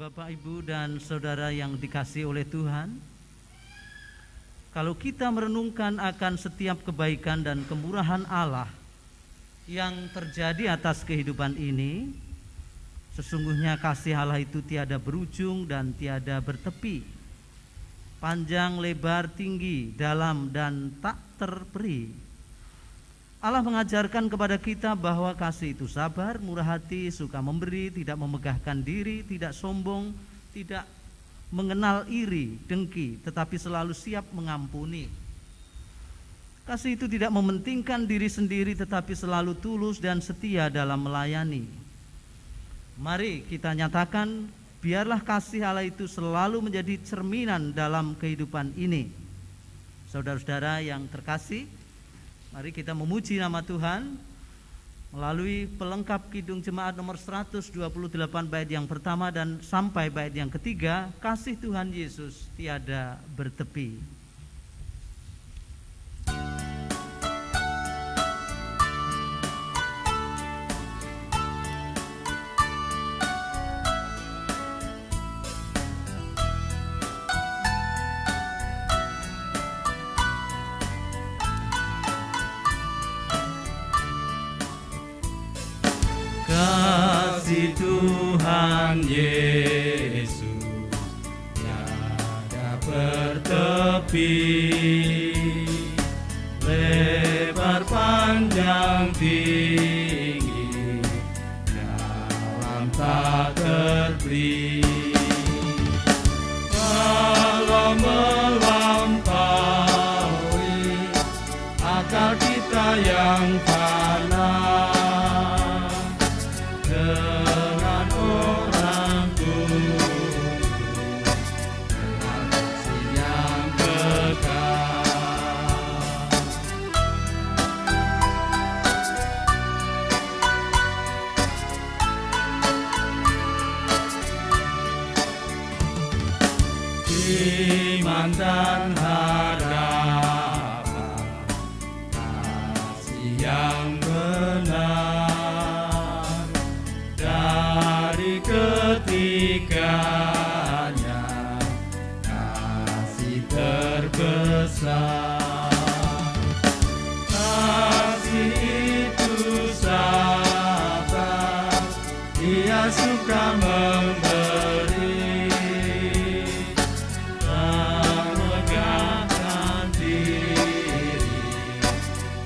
Bapak, Ibu, dan Saudara yang dikasihi oleh Tuhan, kalau kita merenungkan akan setiap kebaikan dan kemurahan Allah yang terjadi atas kehidupan ini, sesungguhnya kasih Allah itu tiada berujung dan tiada bertepi, panjang, lebar, tinggi, dalam, dan tak terperi. Allah mengajarkan kepada kita bahwa kasih itu sabar, murah hati, suka memberi, tidak memegahkan diri, tidak sombong, tidak mengenal iri, dengki, tetapi selalu siap mengampuni. Kasih itu tidak mementingkan diri sendiri, tetapi selalu tulus dan setia dalam melayani. Mari kita nyatakan, biarlah kasih Allah itu selalu menjadi cerminan dalam kehidupan ini. Saudara-saudara yang terkasih, mari kita memuji nama Tuhan melalui pelengkap Kidung Jemaat nomor 128 bait yang pertama dan sampai bait yang ketiga, kasih Tuhan Yesus tiada bertepi. Kasih Tuhan Yesus tiada bertepi, lebar, panjang, tinggi, dalam tak terperi. Walau melampaui akal kita yang fana, dengan orang kudus, dengan kasih yang kekal. Iman dan harapan, kasih yang benar, dari ketiganya kasih terbesar. Kasih itu sabar, Dia suka memberi dan megahkan diri,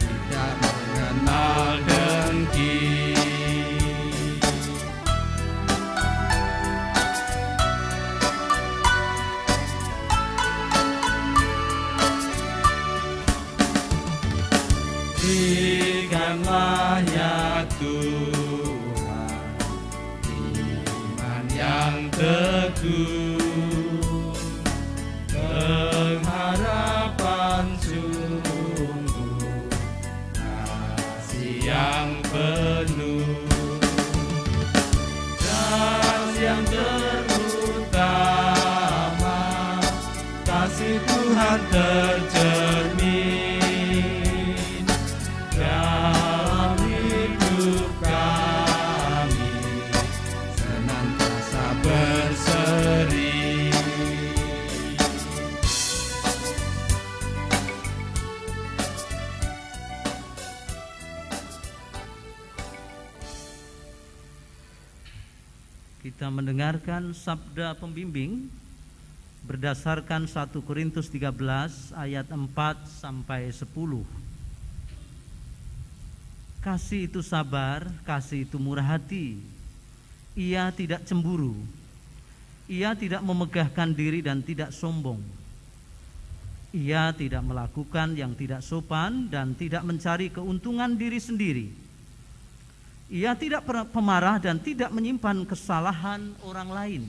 tidak mengenal dengki. Berikanlah ya Tuhan iman yang teguh, pengharapan sungguh, kasih yang penuh, dan yang terutama kasih Tuhan tercermin dalam hidup kami, senantiasa berseri. Kita mendengarkan sabda pembimbing berdasarkan 1 Korintus 13 ayat 4 sampai 10. Kasih itu sabar, kasih itu murah hati. Ia tidak cemburu. Ia tidak memegahkan diri dan tidak sombong. Ia tidak melakukan yang tidak sopan dan tidak mencari keuntungan diri sendiri. Ia tidak pemarah dan tidak menyimpan kesalahan orang lain.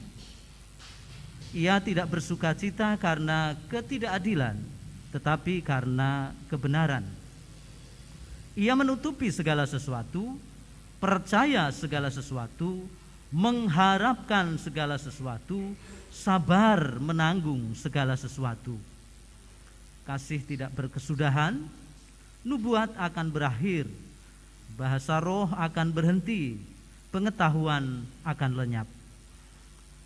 Ia tidak bersukacita karena ketidakadilan, tetapi karena kebenaran. Ia menutupi segala sesuatu, percaya segala sesuatu, mengharapkan segala sesuatu, sabar menanggung segala sesuatu. Kasih tidak berkesudahan, nubuat akan berakhir, bahasa roh akan berhenti, pengetahuan akan lenyap.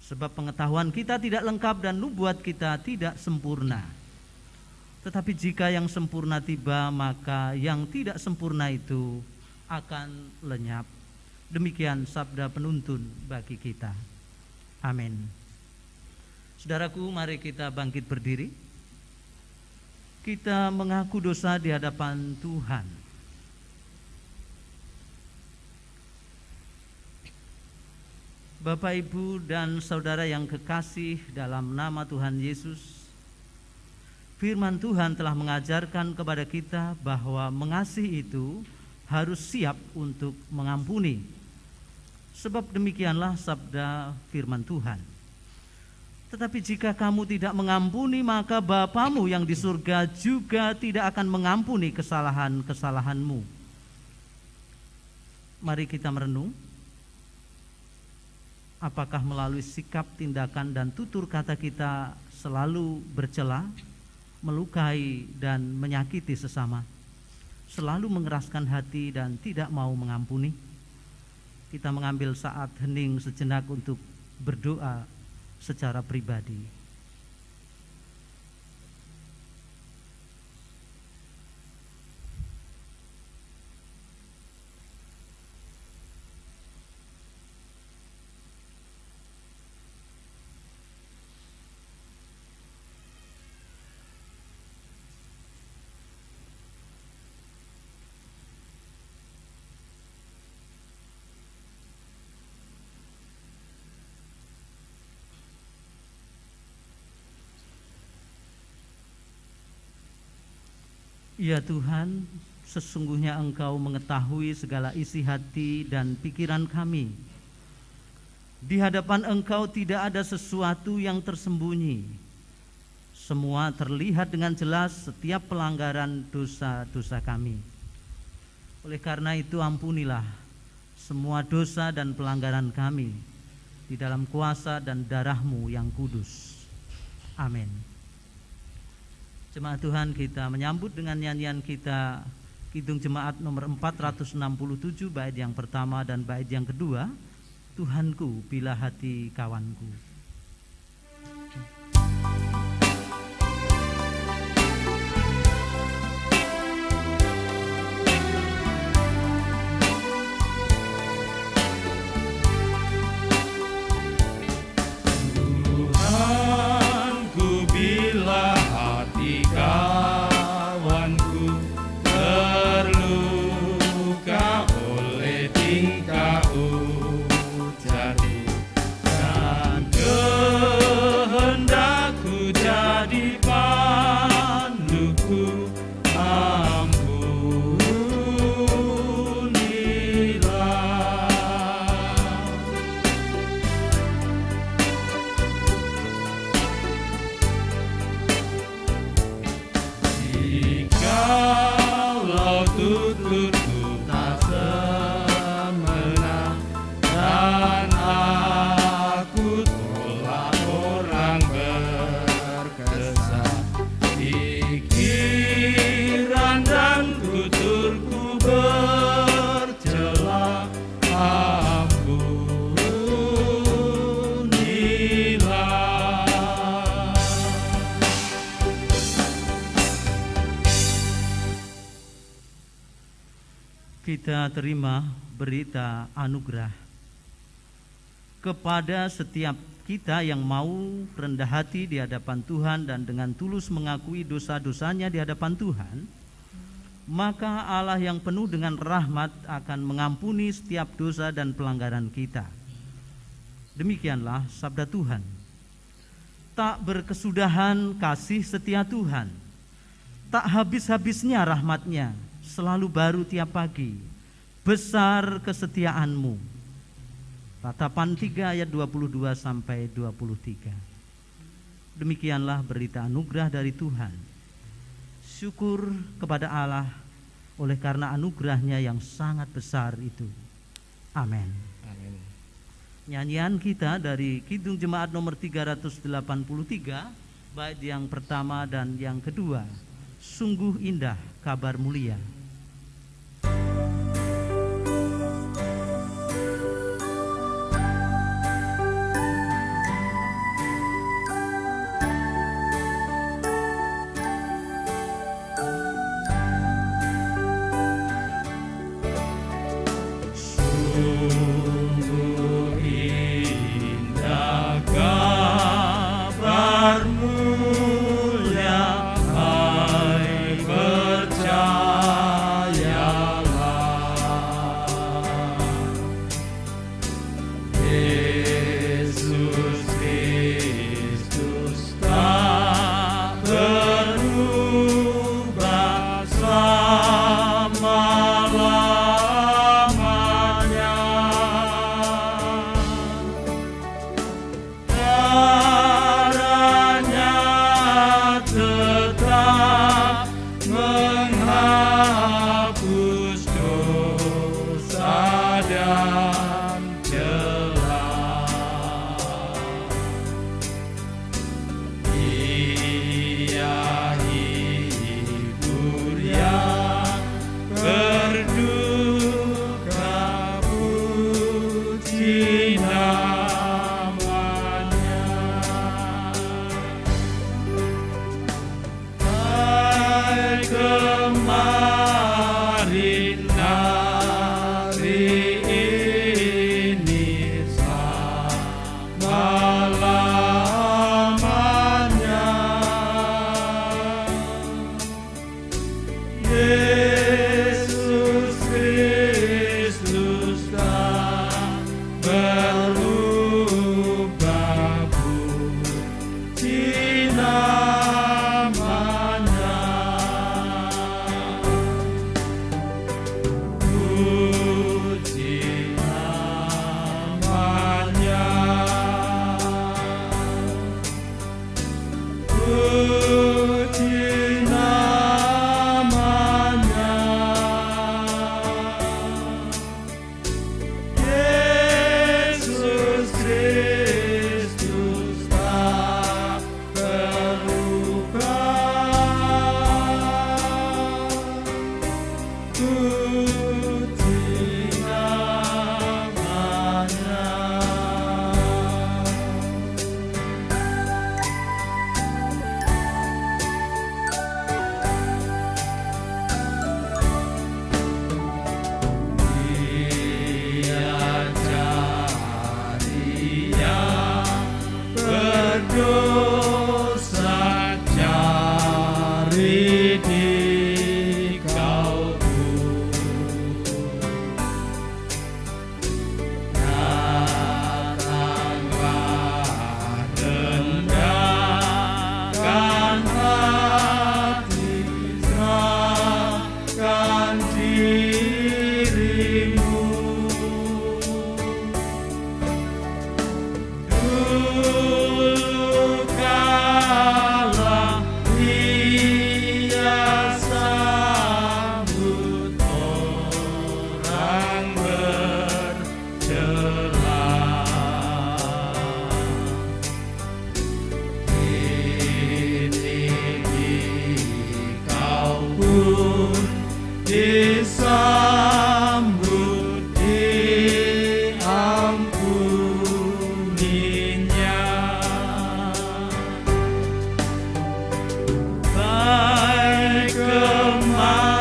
Sebab pengetahuan kita tidak lengkap dan nubuat kita tidak sempurna. Tetapi jika yang sempurna tiba, maka yang tidak sempurna itu akan lenyap. Demikian sabda penuntun bagi kita. Amin. Saudaraku, mari kita bangkit berdiri. Kita mengaku dosa di hadapan Tuhan. Bapak, Ibu, dan saudara yang kekasih dalam nama Tuhan Yesus, firman Tuhan telah mengajarkan kepada kita bahwa mengasihi itu harus siap untuk mengampuni. Sebab demikianlah sabda firman Tuhan. Tetapi jika kamu tidak mengampuni, maka Bapamu yang di surga juga tidak akan mengampuni kesalahan-kesalahanmu. Mari kita merenung. Apakah melalui sikap, tindakan, dan tutur kata kita selalu bercela, melukai, dan menyakiti sesama, selalu mengeraskan hati dan tidak mau mengampuni? Kita mengambil saat hening sejenak untuk berdoa secara pribadi. Ya Tuhan, sesungguhnya Engkau mengetahui segala isi hati dan pikiran kami. Di hadapan Engkau tidak ada sesuatu yang tersembunyi. Semua terlihat dengan jelas setiap pelanggaran dosa-dosa kami. Oleh karena itu ampunilah semua dosa dan pelanggaran kami di dalam kuasa dan darah-Mu yang kudus. Amin. Jemaat Tuhan, kita menyambut dengan nyanyian kita Kidung Jemaat nomor 467, bait yang pertama dan bait yang kedua, Tuhanku bila hati kawanku. Kita terima berita anugerah kepada setiap kita yang mau rendah hati di hadapan Tuhan dan dengan tulus mengakui dosa-dosanya di hadapan Tuhan, maka Allah yang penuh dengan rahmat akan mengampuni setiap dosa dan pelanggaran kita. Demikianlah sabda Tuhan. Tak berkesudahan kasih setia Tuhan, tak habis-habisnya rahmat-Nya, selalu baru tiap pagi. Besar kesetiaan-Mu. Ratapan 3 ayat 22 sampai 23. Demikianlah berita anugerah dari Tuhan. Syukur kepada Allah oleh karena anugerah-Nya yang sangat besar itu. Amin. Amin. Nyanyian kita dari Kidung Jemaat nomor 383, bait yang pertama dan yang kedua, Sungguh Indah Kabar Mulia. Yesus Kristus tak berubah selama-lamanya. Darahnya tetap menghapus dosa dan celah. Dia hibur yang berduka, puji namanya. Hai kemarin hari ini selama-lamanya. Yesus Kristus tak berubah, puji namanya. Puji namanya. Puji namanya. Yesus Kristus tak berubah, puji namanya. Dia cari yang berdosa, cari di kau pun. Datanglah rendahkan hati, serahkan dirimu. Dulu kala dia sambut orang bercela, kini kau pun disambut, diampuninya. Baik kemarin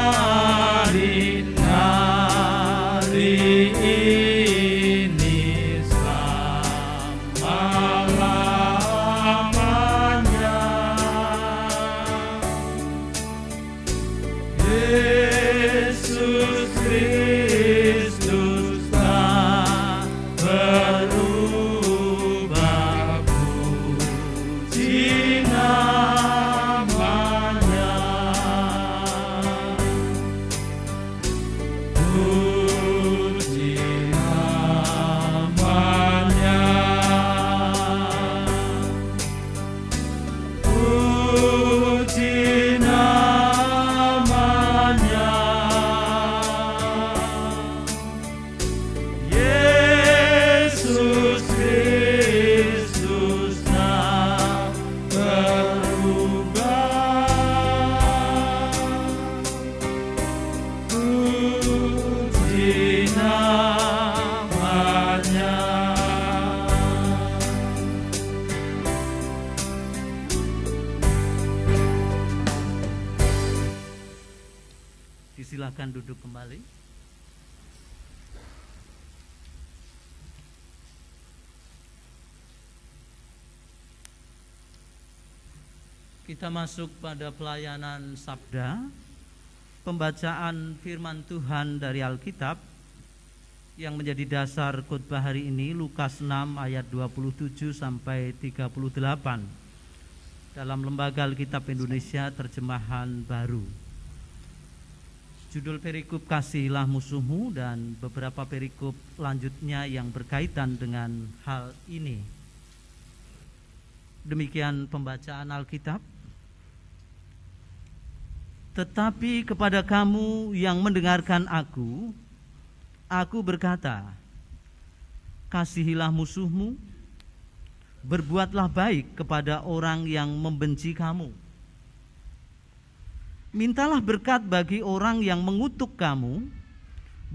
hari ini selama-lamanya. Yesus Kristus tak berubah, puji namanya. Puji namanya. Puji namanya. Yesus Kristus tak berubah, puji namanya. Silakan duduk kembali. Kita masuk pada pelayanan sabda, pembacaan firman Tuhan dari Alkitab yang menjadi dasar khotbah hari ini, Lukas 6 ayat 27 sampai 38 dalam Lembaga Alkitab Indonesia terjemahan baru. Judul perikop kasihilah musuhmu dan beberapa perikop lanjutnya yang berkaitan dengan hal ini. Demikian pembacaan Alkitab. Tetapi kepada kamu yang mendengarkan aku berkata, kasihilah musuhmu, berbuatlah baik kepada orang yang membenci kamu. Mintalah berkat bagi orang yang mengutuk kamu,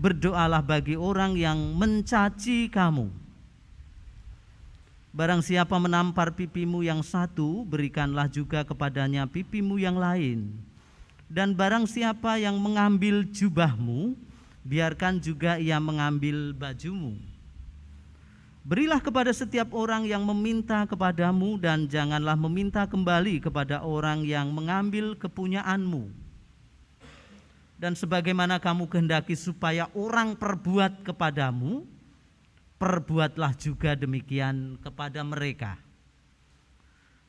berdoalah bagi orang yang mencaci kamu. Barang siapa menampar pipimu yang satu, berikanlah juga kepadanya pipimu yang lain. Dan barang siapa yang mengambil jubahmu, biarkan juga ia mengambil bajumu. Berilah kepada setiap orang yang meminta kepadamu, dan janganlah meminta kembali kepada orang yang mengambil kepunyaanmu. Dan sebagaimana kamu kehendaki supaya orang perbuat kepadamu, perbuatlah juga demikian kepada mereka.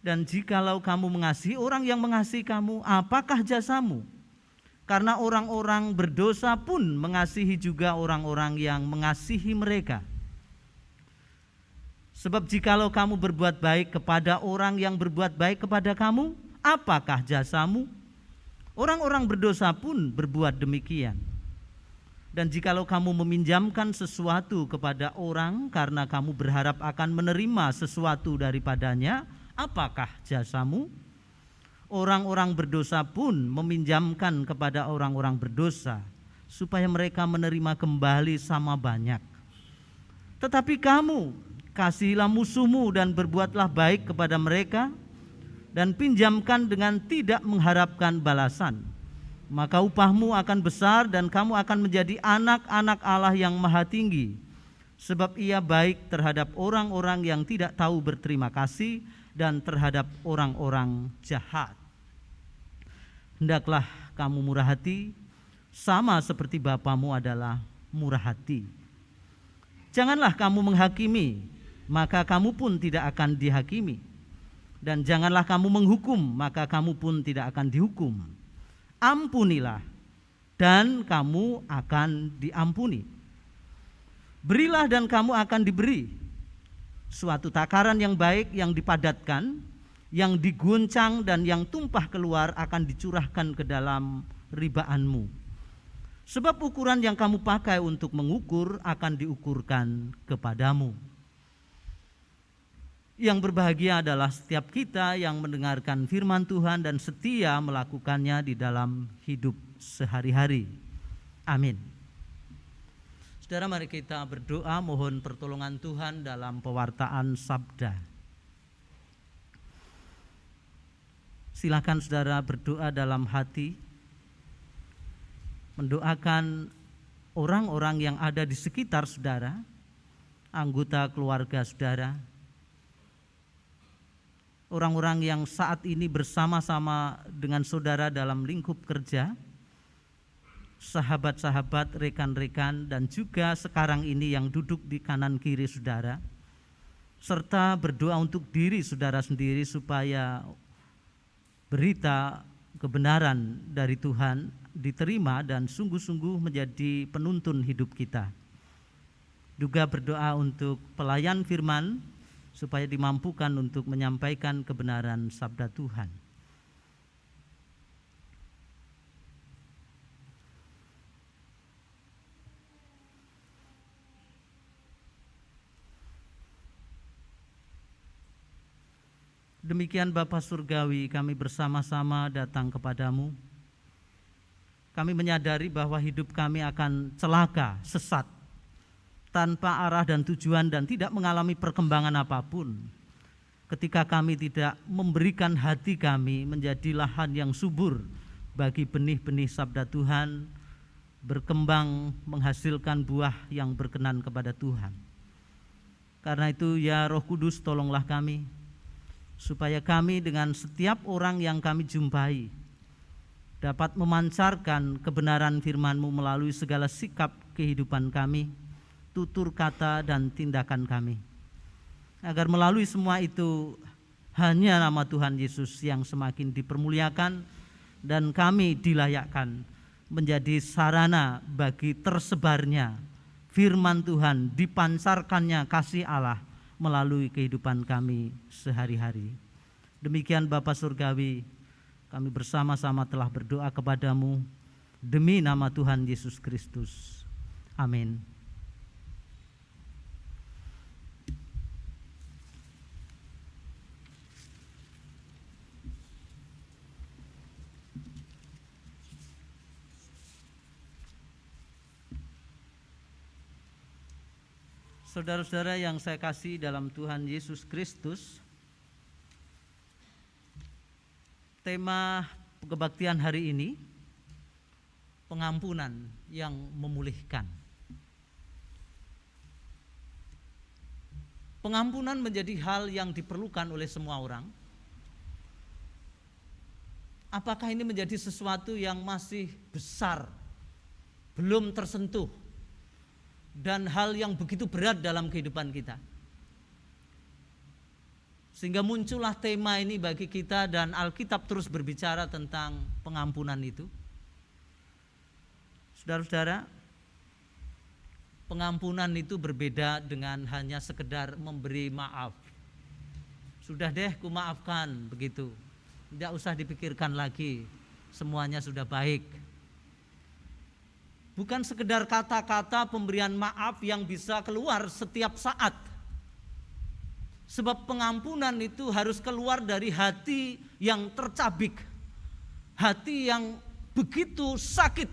Dan jikalau kamu mengasihi orang yang mengasihi kamu, apakah jasamu? Karena orang-orang berdosa pun mengasihi juga orang-orang yang mengasihi mereka. Sebab jikalau kamu berbuat baik kepada orang yang berbuat baik kepada kamu, apakah jasamu? Orang-orang berdosa pun berbuat demikian. Dan jikalau kamu meminjamkan sesuatu kepada orang karena kamu berharap akan menerima sesuatu daripadanya, apakah jasamu? Orang-orang berdosa pun meminjamkan kepada orang-orang berdosa supaya mereka menerima kembali sama banyak. Tetapi kamu kasihilah musuhmu dan berbuatlah baik kepada mereka, dan pinjamkan dengan tidak mengharapkan balasan. Maka upahmu akan besar dan kamu akan menjadi anak-anak Allah yang Maha Tinggi. Sebab Ia baik terhadap orang-orang yang tidak tahu berterima kasih dan terhadap orang-orang jahat. Hendaklah kamu murah hati, sama seperti Bapamu adalah murah hati. Janganlah kamu menghakimi, maka kamu pun tidak akan dihakimi. Dan janganlah kamu menghukum, maka kamu pun tidak akan dihukum. Ampunilah, dan kamu akan diampuni. Berilah dan kamu akan diberi. Suatu takaran yang baik, yang dipadatkan, yang diguncang dan yang tumpah keluar akan dicurahkan ke dalam ribaanmu. Sebab ukuran yang kamu pakai untuk mengukur akan diukurkan kepadamu. Yang berbahagia adalah setiap kita yang mendengarkan firman Tuhan dan setia melakukannya di dalam hidup sehari-hari. Amin. Saudara, mari kita berdoa mohon pertolongan Tuhan dalam pewartaan sabda. Silakan saudara berdoa dalam hati, mendoakan orang-orang yang ada di sekitar saudara, anggota keluarga saudara, orang-orang yang saat ini bersama-sama dengan saudara dalam lingkup kerja, sahabat-sahabat, rekan-rekan, dan juga sekarang ini yang duduk di kanan kiri saudara, serta berdoa untuk diri saudara sendiri supaya berita kebenaran dari Tuhan diterima dan sungguh-sungguh menjadi penuntun hidup kita. Juga berdoa untuk pelayan firman supaya dimampukan untuk menyampaikan kebenaran sabda Tuhan. Demikian Bapa Surgawi, kami bersama-sama datang kepadamu. Kami menyadari bahwa hidup kami akan celaka, sesat, tanpa arah dan tujuan dan tidak mengalami perkembangan apapun. Ketika kami tidak memberikan hati kami menjadi lahan yang subur bagi benih-benih sabda Tuhan, berkembang menghasilkan buah yang berkenan kepada Tuhan. Karena itu ya Roh Kudus, tolonglah kami, supaya kami dengan setiap orang yang kami jumpai dapat memancarkan kebenaran firman-Mu melalui segala sikap kehidupan kami, tutur kata dan tindakan kami. Agar melalui semua itu hanya nama Tuhan Yesus yang semakin dipermuliakan dan kami dilayakkan menjadi sarana bagi tersebarnya firman Tuhan, dipancarkannya kasih Allah melalui kehidupan kami sehari-hari. Demikian Bapa Surgawi, kami bersama-sama telah berdoa kepadamu demi nama Tuhan Yesus Kristus. Amin. Saudara-saudara yang saya kasih dalam Tuhan Yesus Kristus, tema kebaktian hari ini pengampunan yang memulihkan. Pengampunan menjadi hal yang diperlukan oleh semua orang. Apakah ini menjadi sesuatu yang masih besar, belum tersentuh, dan hal yang begitu berat dalam kehidupan kita? Sehingga muncullah tema ini bagi kita, dan Alkitab terus berbicara tentang pengampunan itu. Saudara-saudara, pengampunan itu berbeda dengan hanya sekedar memberi maaf. Sudah deh, kumaafkan, begitu. Tidak usah dipikirkan lagi, semuanya sudah baik. Bukan sekedar kata-kata pemberian maaf yang bisa keluar setiap saat. Sebab pengampunan itu harus keluar dari hati yang tercabik, hati yang begitu sakit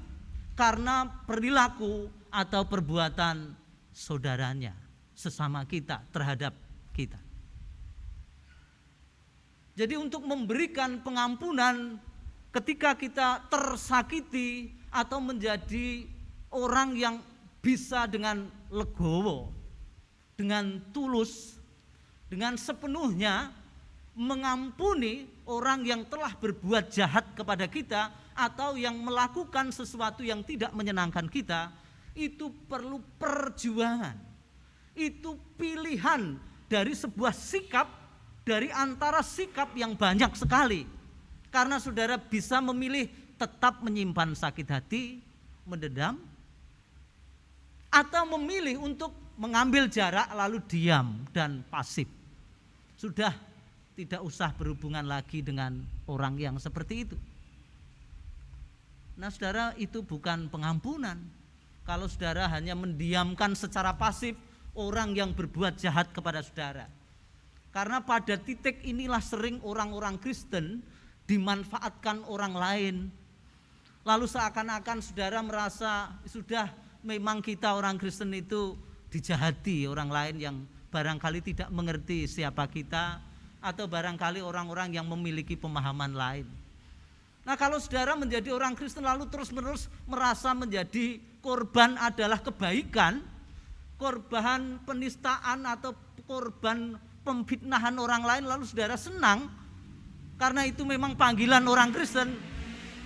karena perilaku atau perbuatan saudaranya, sesama kita, terhadap kita. Jadi untuk memberikan pengampunan ketika kita tersakiti atau menjadi orang yang bisa dengan legowo, dengan tulus, dengan sepenuhnya mengampuni orang yang telah berbuat jahat kepada kita atau yang melakukan sesuatu yang tidak menyenangkan kita, itu perlu perjuangan. Itu pilihan dari sebuah sikap, dari antara sikap yang banyak sekali. Karena saudara bisa memilih tetap menyimpan sakit hati, mendendam, atau memilih untuk mengambil jarak lalu diam dan pasif. Sudah tidak usah berhubungan lagi dengan orang yang seperti itu. Nah saudara, itu bukan pengampunan. Kalau saudara hanya mendiamkan secara pasif orang yang berbuat jahat kepada saudara. Karena pada titik inilah sering orang-orang Kristen dimanfaatkan orang lain. Lalu seakan-akan saudara merasa sudah memang kita orang Kristen itu dijahati orang lain yang barangkali tidak mengerti siapa kita, atau barangkali orang-orang yang memiliki pemahaman lain. Nah kalau saudara menjadi orang Kristen lalu terus-menerus merasa menjadi korban adalah kebaikan, korban penistaan atau korban pemfitnahan orang lain, lalu saudara senang karena itu memang panggilan orang Kristen,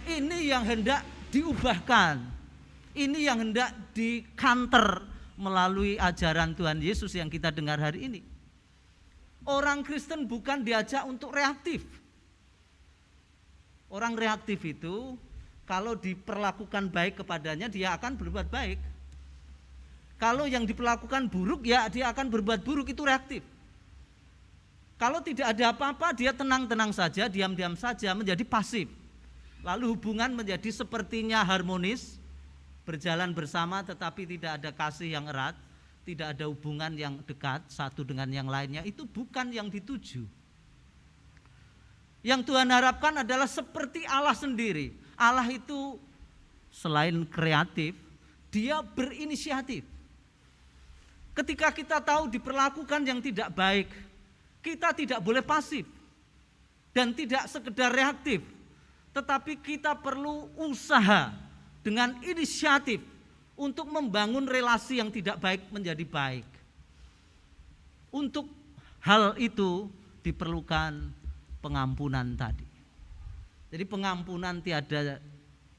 ini yang hendak diubahkan. Ini yang hendak dikanter melalui ajaran Tuhan Yesus yang kita dengar hari ini. Orang Kristen bukan diajak untuk reaktif. Orang reaktif itu kalau diperlakukan baik kepadanya dia akan berbuat baik. Kalau yang diperlakukan buruk ya dia akan berbuat buruk, itu reaktif. Kalau tidak ada apa-apa dia tenang-tenang saja, diam-diam saja, menjadi pasif. Lalu hubungan menjadi sepertinya harmonis, berjalan bersama tetapi tidak ada kasih yang erat, tidak ada hubungan yang dekat satu dengan yang lainnya. Itu bukan yang dituju. Yang Tuhan harapkan adalah seperti Allah sendiri. Allah itu selain kreatif, dia berinisiatif. Ketika kita tahu diperlakukan yang tidak baik, kita tidak boleh pasif dan tidak sekedar reaktif, tetapi kita perlu usaha dengan inisiatif untuk membangun relasi yang tidak baik menjadi baik. Untuk hal itu diperlukan pengampunan tadi. Jadi pengampunan tiada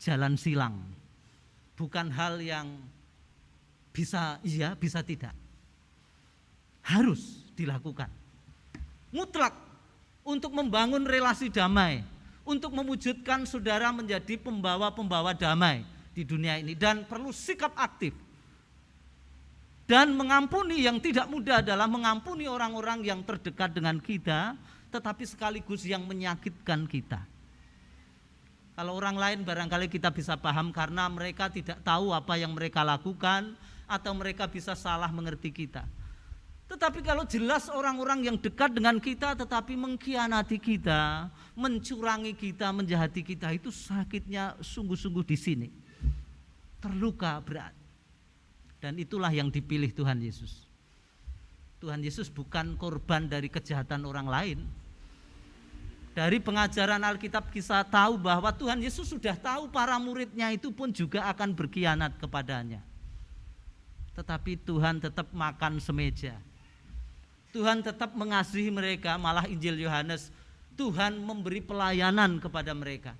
jalan silang, bukan hal yang Bisa iya, bisa tidak. Harus dilakukan. Mutlak untuk membangun relasi damai, untuk mewujudkan saudara menjadi pembawa-pembawa damai di dunia ini, dan perlu sikap aktif. Dan mengampuni yang tidak mudah adalah mengampuni orang-orang yang terdekat dengan kita, tetapi sekaligus yang menyakitkan kita. Kalau orang lain barangkali kita bisa paham karena mereka tidak tahu apa yang mereka lakukan, atau mereka bisa salah mengerti kita. Tetapi kalau jelas orang-orang yang dekat dengan kita tetapi mengkhianati kita, mencurangi kita, menjahati kita, itu sakitnya sungguh-sungguh di sini. Terluka berat. Dan itulah yang dipilih Tuhan Yesus. Tuhan Yesus bukan korban dari kejahatan orang lain. Dari pengajaran Alkitab kita tahu bahwa Tuhan Yesus sudah tahu para muridnya itu pun juga akan berkhianat kepadanya. Tetapi Tuhan tetap makan semeja. Tuhan tetap mengasihi mereka, malah Injil Yohanes, Tuhan memberi pelayanan kepada mereka.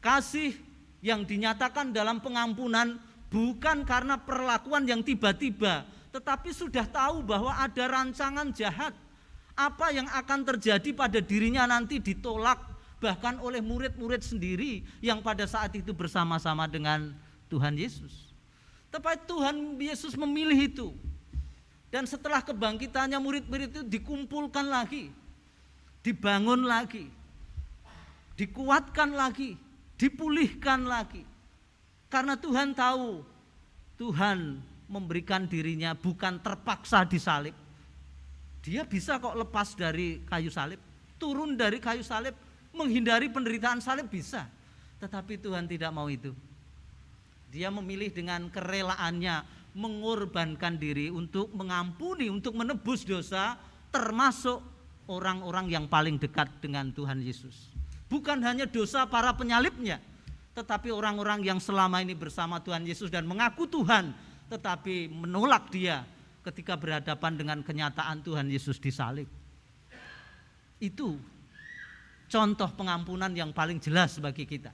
Kasih yang dinyatakan dalam pengampunan bukan karena perlakuan yang tiba-tiba, tetapi sudah tahu bahwa ada rancangan jahat. Apa yang akan terjadi pada dirinya nanti ditolak bahkan oleh murid-murid sendiri yang pada saat itu bersama-sama dengan Tuhan Yesus. Tetapi Tuhan Yesus memilih itu. Dan setelah kebangkitannya murid-murid itu dikumpulkan lagi, dibangun lagi, dikuatkan lagi, dipulihkan lagi. Karena Tuhan tahu, Tuhan memberikan dirinya bukan terpaksa disalib. Dia bisa kok lepas dari kayu salib, turun dari kayu salib, menghindari penderitaan salib bisa. Tetapi Tuhan tidak mau itu. Dia memilih dengan kerelaannya mengorbankan diri untuk mengampuni, untuk menebus dosa, termasuk orang-orang yang paling dekat dengan Tuhan Yesus. Bukan hanya dosa para penyalibnya, tetapi orang-orang yang selama ini bersama Tuhan Yesus dan mengaku Tuhan, tetapi menolak dia ketika berhadapan dengan kenyataan Tuhan Yesus disalib. Itu contoh pengampunan yang paling jelas bagi kita.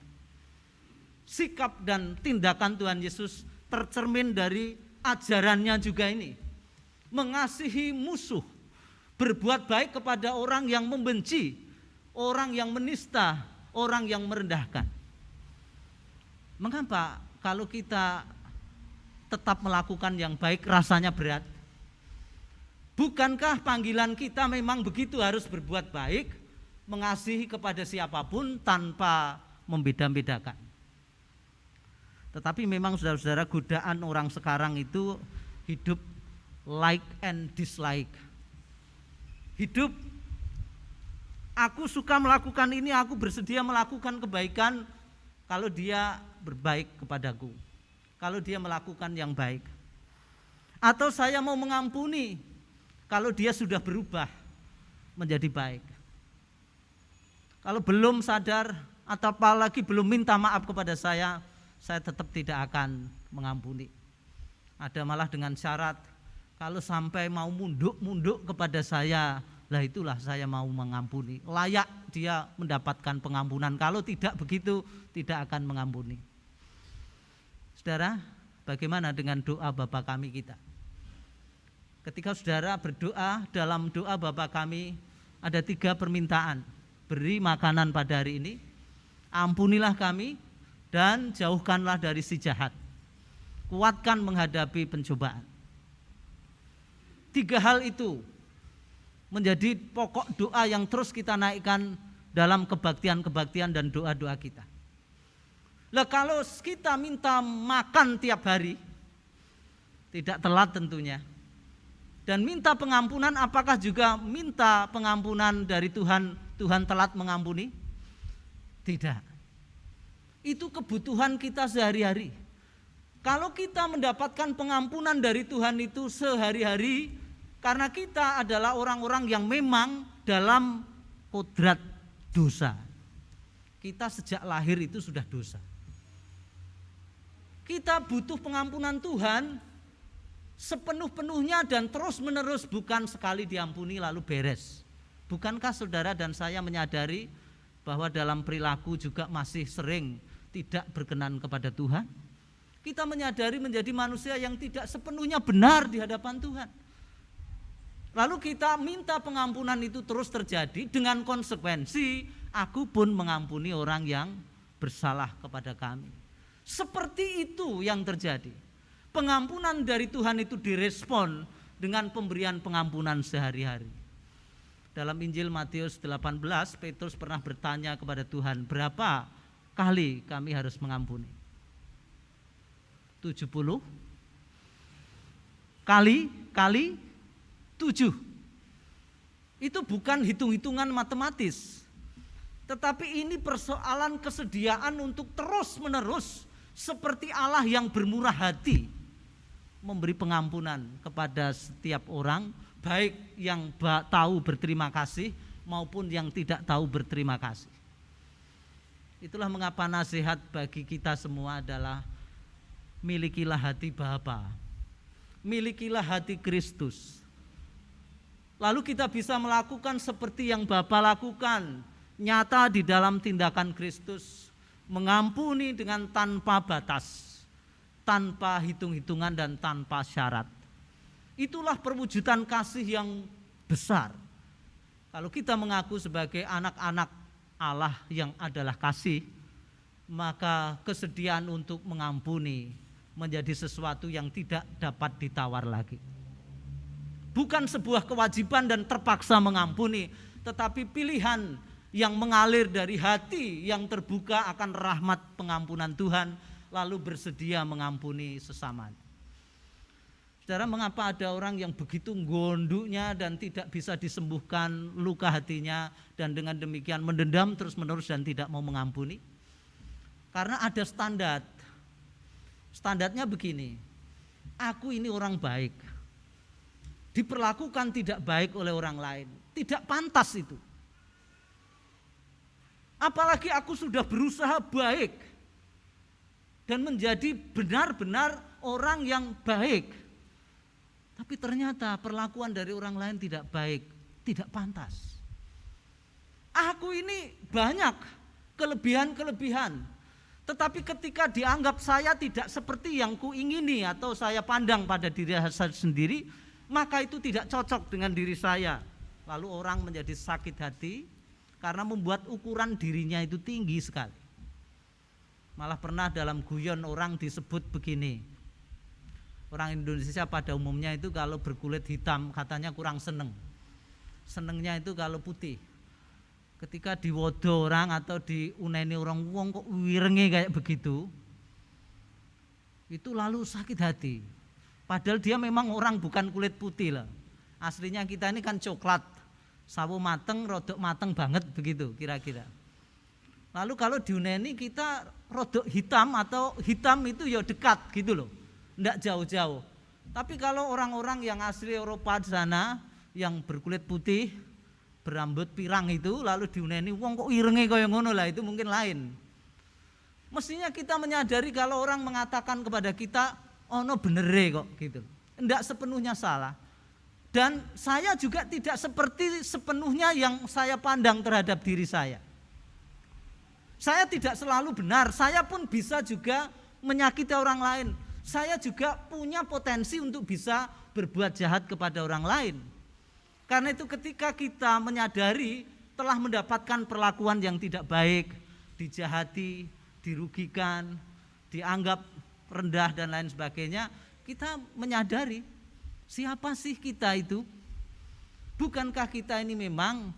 Sikap dan tindakan Tuhan Yesus tercermin dari ajarannya juga ini. Mengasihi musuh, berbuat baik kepada orang yang membenci, orang yang menista, orang yang merendahkan. Mengapa kalau kita tetap melakukan yang baik rasanya berat? Bukankah panggilan kita memang begitu, harus berbuat baik, mengasihi kepada siapapun tanpa membeda-bedakan? Tetapi memang saudara-saudara, godaan orang sekarang itu hidup like and dislike. Hidup, aku suka melakukan ini, aku bersedia melakukan kebaikan kalau dia berbaik kepadaku, kalau dia melakukan yang baik. Atau saya mau mengampuni kalau dia sudah berubah menjadi baik. Kalau belum sadar atau apalagi belum minta maaf kepada saya tetap tidak akan mengampuni. Ada malah dengan syarat, kalau sampai mau munduk kepada saya, lah itulah saya mau mengampuni. Layak dia mendapatkan pengampunan. Kalau tidak begitu, tidak akan mengampuni. Saudara, bagaimana dengan doa Bapa kami kita? Ketika saudara berdoa, dalam doa Bapa kami ada 3 permintaan. Beri makanan pada hari ini, ampunilah kami, dan jauhkanlah dari si jahat. Kuatkan menghadapi pencobaan. 3 hal itu menjadi pokok doa yang terus kita naikkan dalam kebaktian-kebaktian dan doa-doa kita. Lah kalau kita minta makan tiap hari, tidak telat tentunya. Dan minta pengampunan, apakah juga minta pengampunan dari Tuhan, Tuhan telat mengampuni? Tidak. Itu kebutuhan kita sehari-hari. Kalau kita mendapatkan pengampunan dari Tuhan itu sehari-hari, karena kita adalah orang-orang yang memang dalam kodrat dosa. Kita sejak lahir itu sudah dosa. Kita butuh pengampunan Tuhan sepenuh-penuhnya dan terus-menerus, bukan sekali diampuni lalu beres. Bukankah saudara dan saya menyadari bahwa dalam perilaku juga masih sering tidak berkenan kepada Tuhan? Kita menyadari menjadi manusia yang tidak sepenuhnya benar di hadapan Tuhan. Lalu kita minta pengampunan itu terus terjadi dengan konsekuensi, aku pun mengampuni orang yang bersalah kepada kami. Seperti itu yang terjadi. Pengampunan dari Tuhan itu direspon dengan pemberian pengampunan sehari-hari. Dalam Injil Matius 18, Petrus pernah bertanya kepada Tuhan, berapa kali kami harus mengampuni? 70 kali 7. Itu bukan hitung-hitungan matematis, tetapi ini persoalan kesediaan untuk terus-menerus seperti Allah yang bermurah hati memberi pengampunan kepada setiap orang, baik yang tahu berterima kasih maupun yang tidak tahu berterima kasih. Itulah mengapa nasihat bagi kita semua adalah milikilah hati Bapa, milikilah hati Kristus. Lalu kita bisa melakukan seperti yang Bapa lakukan, nyata di dalam tindakan Kristus, mengampuni dengan tanpa batas, tanpa hitung-hitungan dan tanpa syarat. Itulah perwujudan kasih yang besar. Kalau kita mengaku sebagai anak-anak Allah yang adalah kasih, maka kesediaan untuk mengampuni menjadi sesuatu yang tidak dapat ditawar lagi. Bukan sebuah kewajiban dan terpaksa mengampuni, tetapi pilihan yang mengalir dari hati yang terbuka akan rahmat pengampunan Tuhan, lalu bersedia mengampuni sesama. Saudara, mengapa ada orang yang begitu gonduknya dan tidak bisa disembuhkan luka hatinya, dan dengan demikian mendendam terus-menerus dan tidak mau mengampuni? Karena ada standar. Standarnya begini, aku ini orang baik, diperlakukan tidak baik oleh orang lain, tidak pantas itu. Apalagi aku sudah berusaha baik dan menjadi benar-benar orang yang baik, tapi ternyata perlakuan dari orang lain tidak baik, tidak pantas. Aku ini banyak kelebihan-kelebihan, tetapi ketika dianggap saya tidak seperti yang kuingini atau saya pandang pada diri saya sendiri, maka itu tidak cocok dengan diri saya. Lalu orang menjadi sakit hati karena membuat ukuran dirinya itu tinggi sekali. Malah pernah dalam guyon orang disebut begini, orang Indonesia pada umumnya itu kalau berkulit hitam katanya kurang seneng. Senengnya itu kalau putih. Ketika diwodo orang atau diuneni orang, wong kok wirenge kayak begitu, itu lalu sakit hati. Padahal dia memang orang bukan kulit putih lah. Aslinya kita ini kan coklat, sawo mateng, rodok mateng banget begitu kira-kira. Lalu kalau diuneni kita rodok hitam atau hitam itu ya dekat gitu loh, enggak jauh-jauh. Tapi kalau orang-orang yang asli Eropa di sana yang berkulit putih, berambut pirang itu lalu diuneni, wong kok irenge kaya ngono lah, itu mungkin lain. Mestinya kita menyadari kalau orang mengatakan kepada kita, ono benere kok gitu, enggak sepenuhnya salah. Dan saya juga tidak seperti sepenuhnya yang saya pandang terhadap diri saya. Saya tidak selalu benar, saya pun bisa juga menyakiti orang lain. Saya juga punya potensi untuk bisa berbuat jahat kepada orang lain. Karena itu ketika kita menyadari telah mendapatkan perlakuan yang tidak baik, dijahati, dirugikan, dianggap rendah dan lain sebagainya, kita menyadari siapa sih kita itu? Bukankah kita ini memang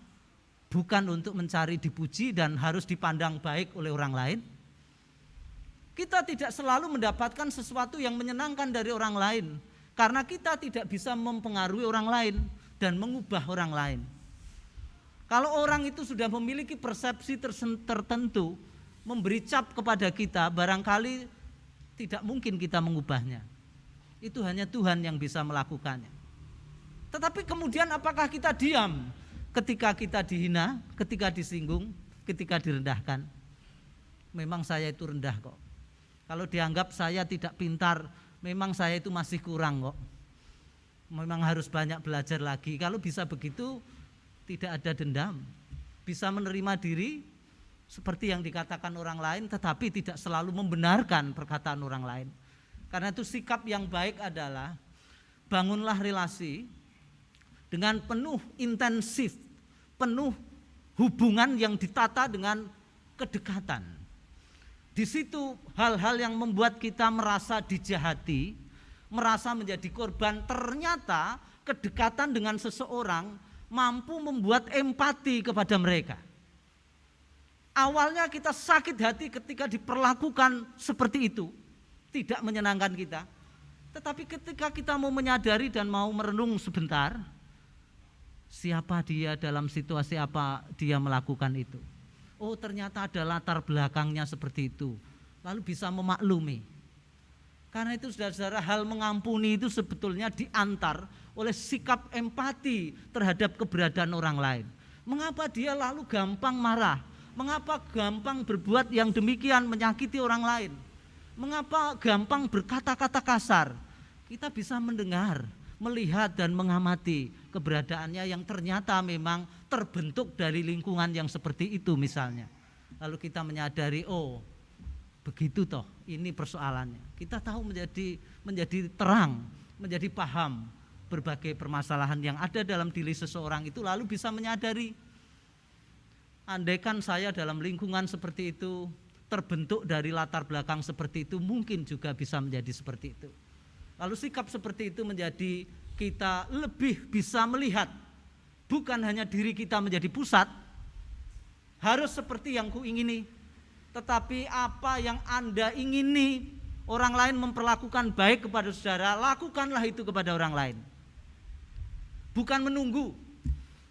bukan untuk mencari dipuji dan harus dipandang baik oleh orang lain? Kita tidak selalu mendapatkan sesuatu yang menyenangkan dari orang lain, karena kita tidak bisa mempengaruhi orang lain dan mengubah orang lain. Kalau orang itu sudah memiliki persepsi tertentu, memberi cap kepada kita, barangkali tidak mungkin kita mengubahnya. Itu hanya Tuhan yang bisa melakukannya. Tetapi kemudian apakah kita diam ketika kita dihina, ketika disinggung, ketika direndahkan? Memang saya itu rendah kok. Kalau dianggap saya tidak pintar, memang saya itu masih kurang kok. Memang harus banyak belajar lagi. Kalau bisa begitu, tidak ada dendam. Bisa menerima diri seperti yang dikatakan orang lain, tetapi tidak selalu membenarkan perkataan orang lain. Karena itu sikap yang baik adalah bangunlah relasi dengan penuh intensif, penuh hubungan yang ditata dengan kedekatan. Di situ hal-hal yang membuat kita merasa dijahati, merasa menjadi korban, ternyata kedekatan dengan seseorang mampu membuat empati kepada mereka. Awalnya kita sakit hati ketika diperlakukan seperti itu, tidak menyenangkan kita. Tetapi ketika kita mau menyadari dan mau merenung sebentar, siapa dia, dalam situasi apa dia melakukan itu. Oh, ternyata ada latar belakangnya seperti itu. Lalu bisa memaklumi. Karena itu saudara-saudara, hal mengampuni itu sebetulnya diantar oleh sikap empati terhadap keberadaan orang lain. Mengapa dia lalu gampang marah? Mengapa gampang berbuat yang demikian menyakiti orang lain? Mengapa gampang berkata-kata kasar? Kita bisa mendengar, melihat dan mengamati keberadaannya yang ternyata memang terbentuk dari lingkungan yang seperti itu misalnya. Lalu kita menyadari, oh begitu toh, ini persoalannya. Kita tahu menjadi terang, menjadi paham berbagai permasalahan yang ada dalam diri seseorang itu, lalu bisa menyadari, andaikan saya dalam lingkungan seperti itu, terbentuk dari latar belakang seperti itu, mungkin juga bisa menjadi seperti itu. Lalu sikap seperti itu menjadi kita lebih bisa melihat, bukan hanya diri kita menjadi pusat, harus seperti yang kuingini, tetapi apa yang Anda ingini orang lain memperlakukan baik kepada saudara, lakukanlah itu kepada orang lain. Bukan menunggu,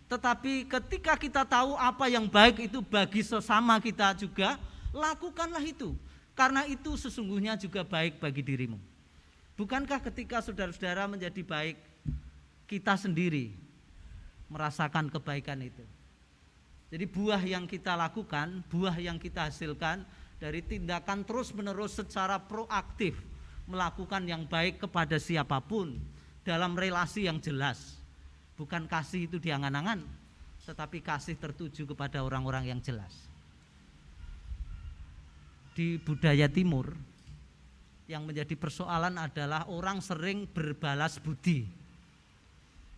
tetapi ketika kita tahu apa yang baik itu bagi sesama kita juga, lakukanlah itu. Karena itu sesungguhnya juga baik bagi dirimu. Bukankah ketika saudara-saudara menjadi baik, kita sendiri merasakan kebaikan itu. Jadi buah yang kita lakukan, buah yang kita hasilkan dari tindakan terus-menerus secara proaktif melakukan yang baik kepada siapapun dalam relasi yang jelas. Bukan kasih itu diangan-angan, tetapi kasih tertuju kepada orang-orang yang jelas. Di budaya timur yang menjadi persoalan adalah orang sering berbalas budi.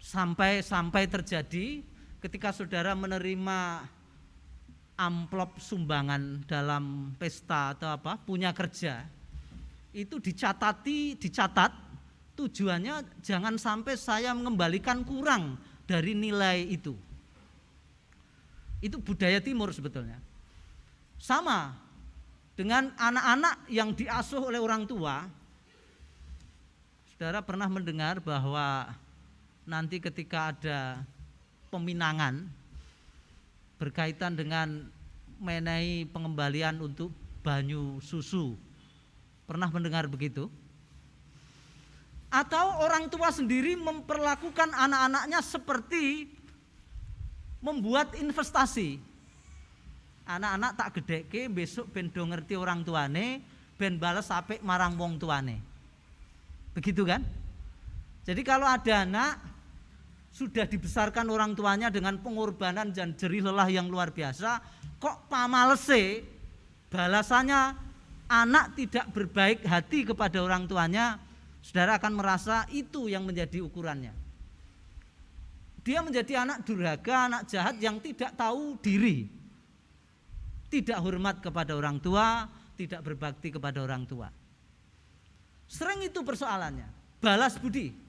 Sampai terjadi ketika saudara menerima amplop sumbangan dalam pesta atau apa, punya kerja, itu dicatat tujuannya jangan sampai saya mengembalikan kurang dari nilai itu. Itu budaya timur sebetulnya. Sama dengan anak-anak yang diasuh oleh orang tua. Saudara pernah mendengar bahwa nanti ketika ada peminangan berkaitan dengan mengenai pengembalian untuk banyu susu. Pernah mendengar begitu? Atau orang tua sendiri memperlakukan anak-anaknya seperti membuat investasi. Anak-anak tak gedeke besok ben do ngerti orang tuane, ben bales apik marang wong tuane. Begitu kan? Jadi kalau ada anak sudah dibesarkan orang tuanya dengan pengorbanan dan jerih lelah yang luar biasa, kok pamalese balasannya anak tidak berbaik hati kepada orang tuanya, saudara akan merasa itu yang menjadi ukurannya. Dia menjadi anak durhaka, anak jahat yang tidak tahu diri, tidak hormat kepada orang tua, tidak berbakti kepada orang tua. Sering itu persoalannya, balas budi.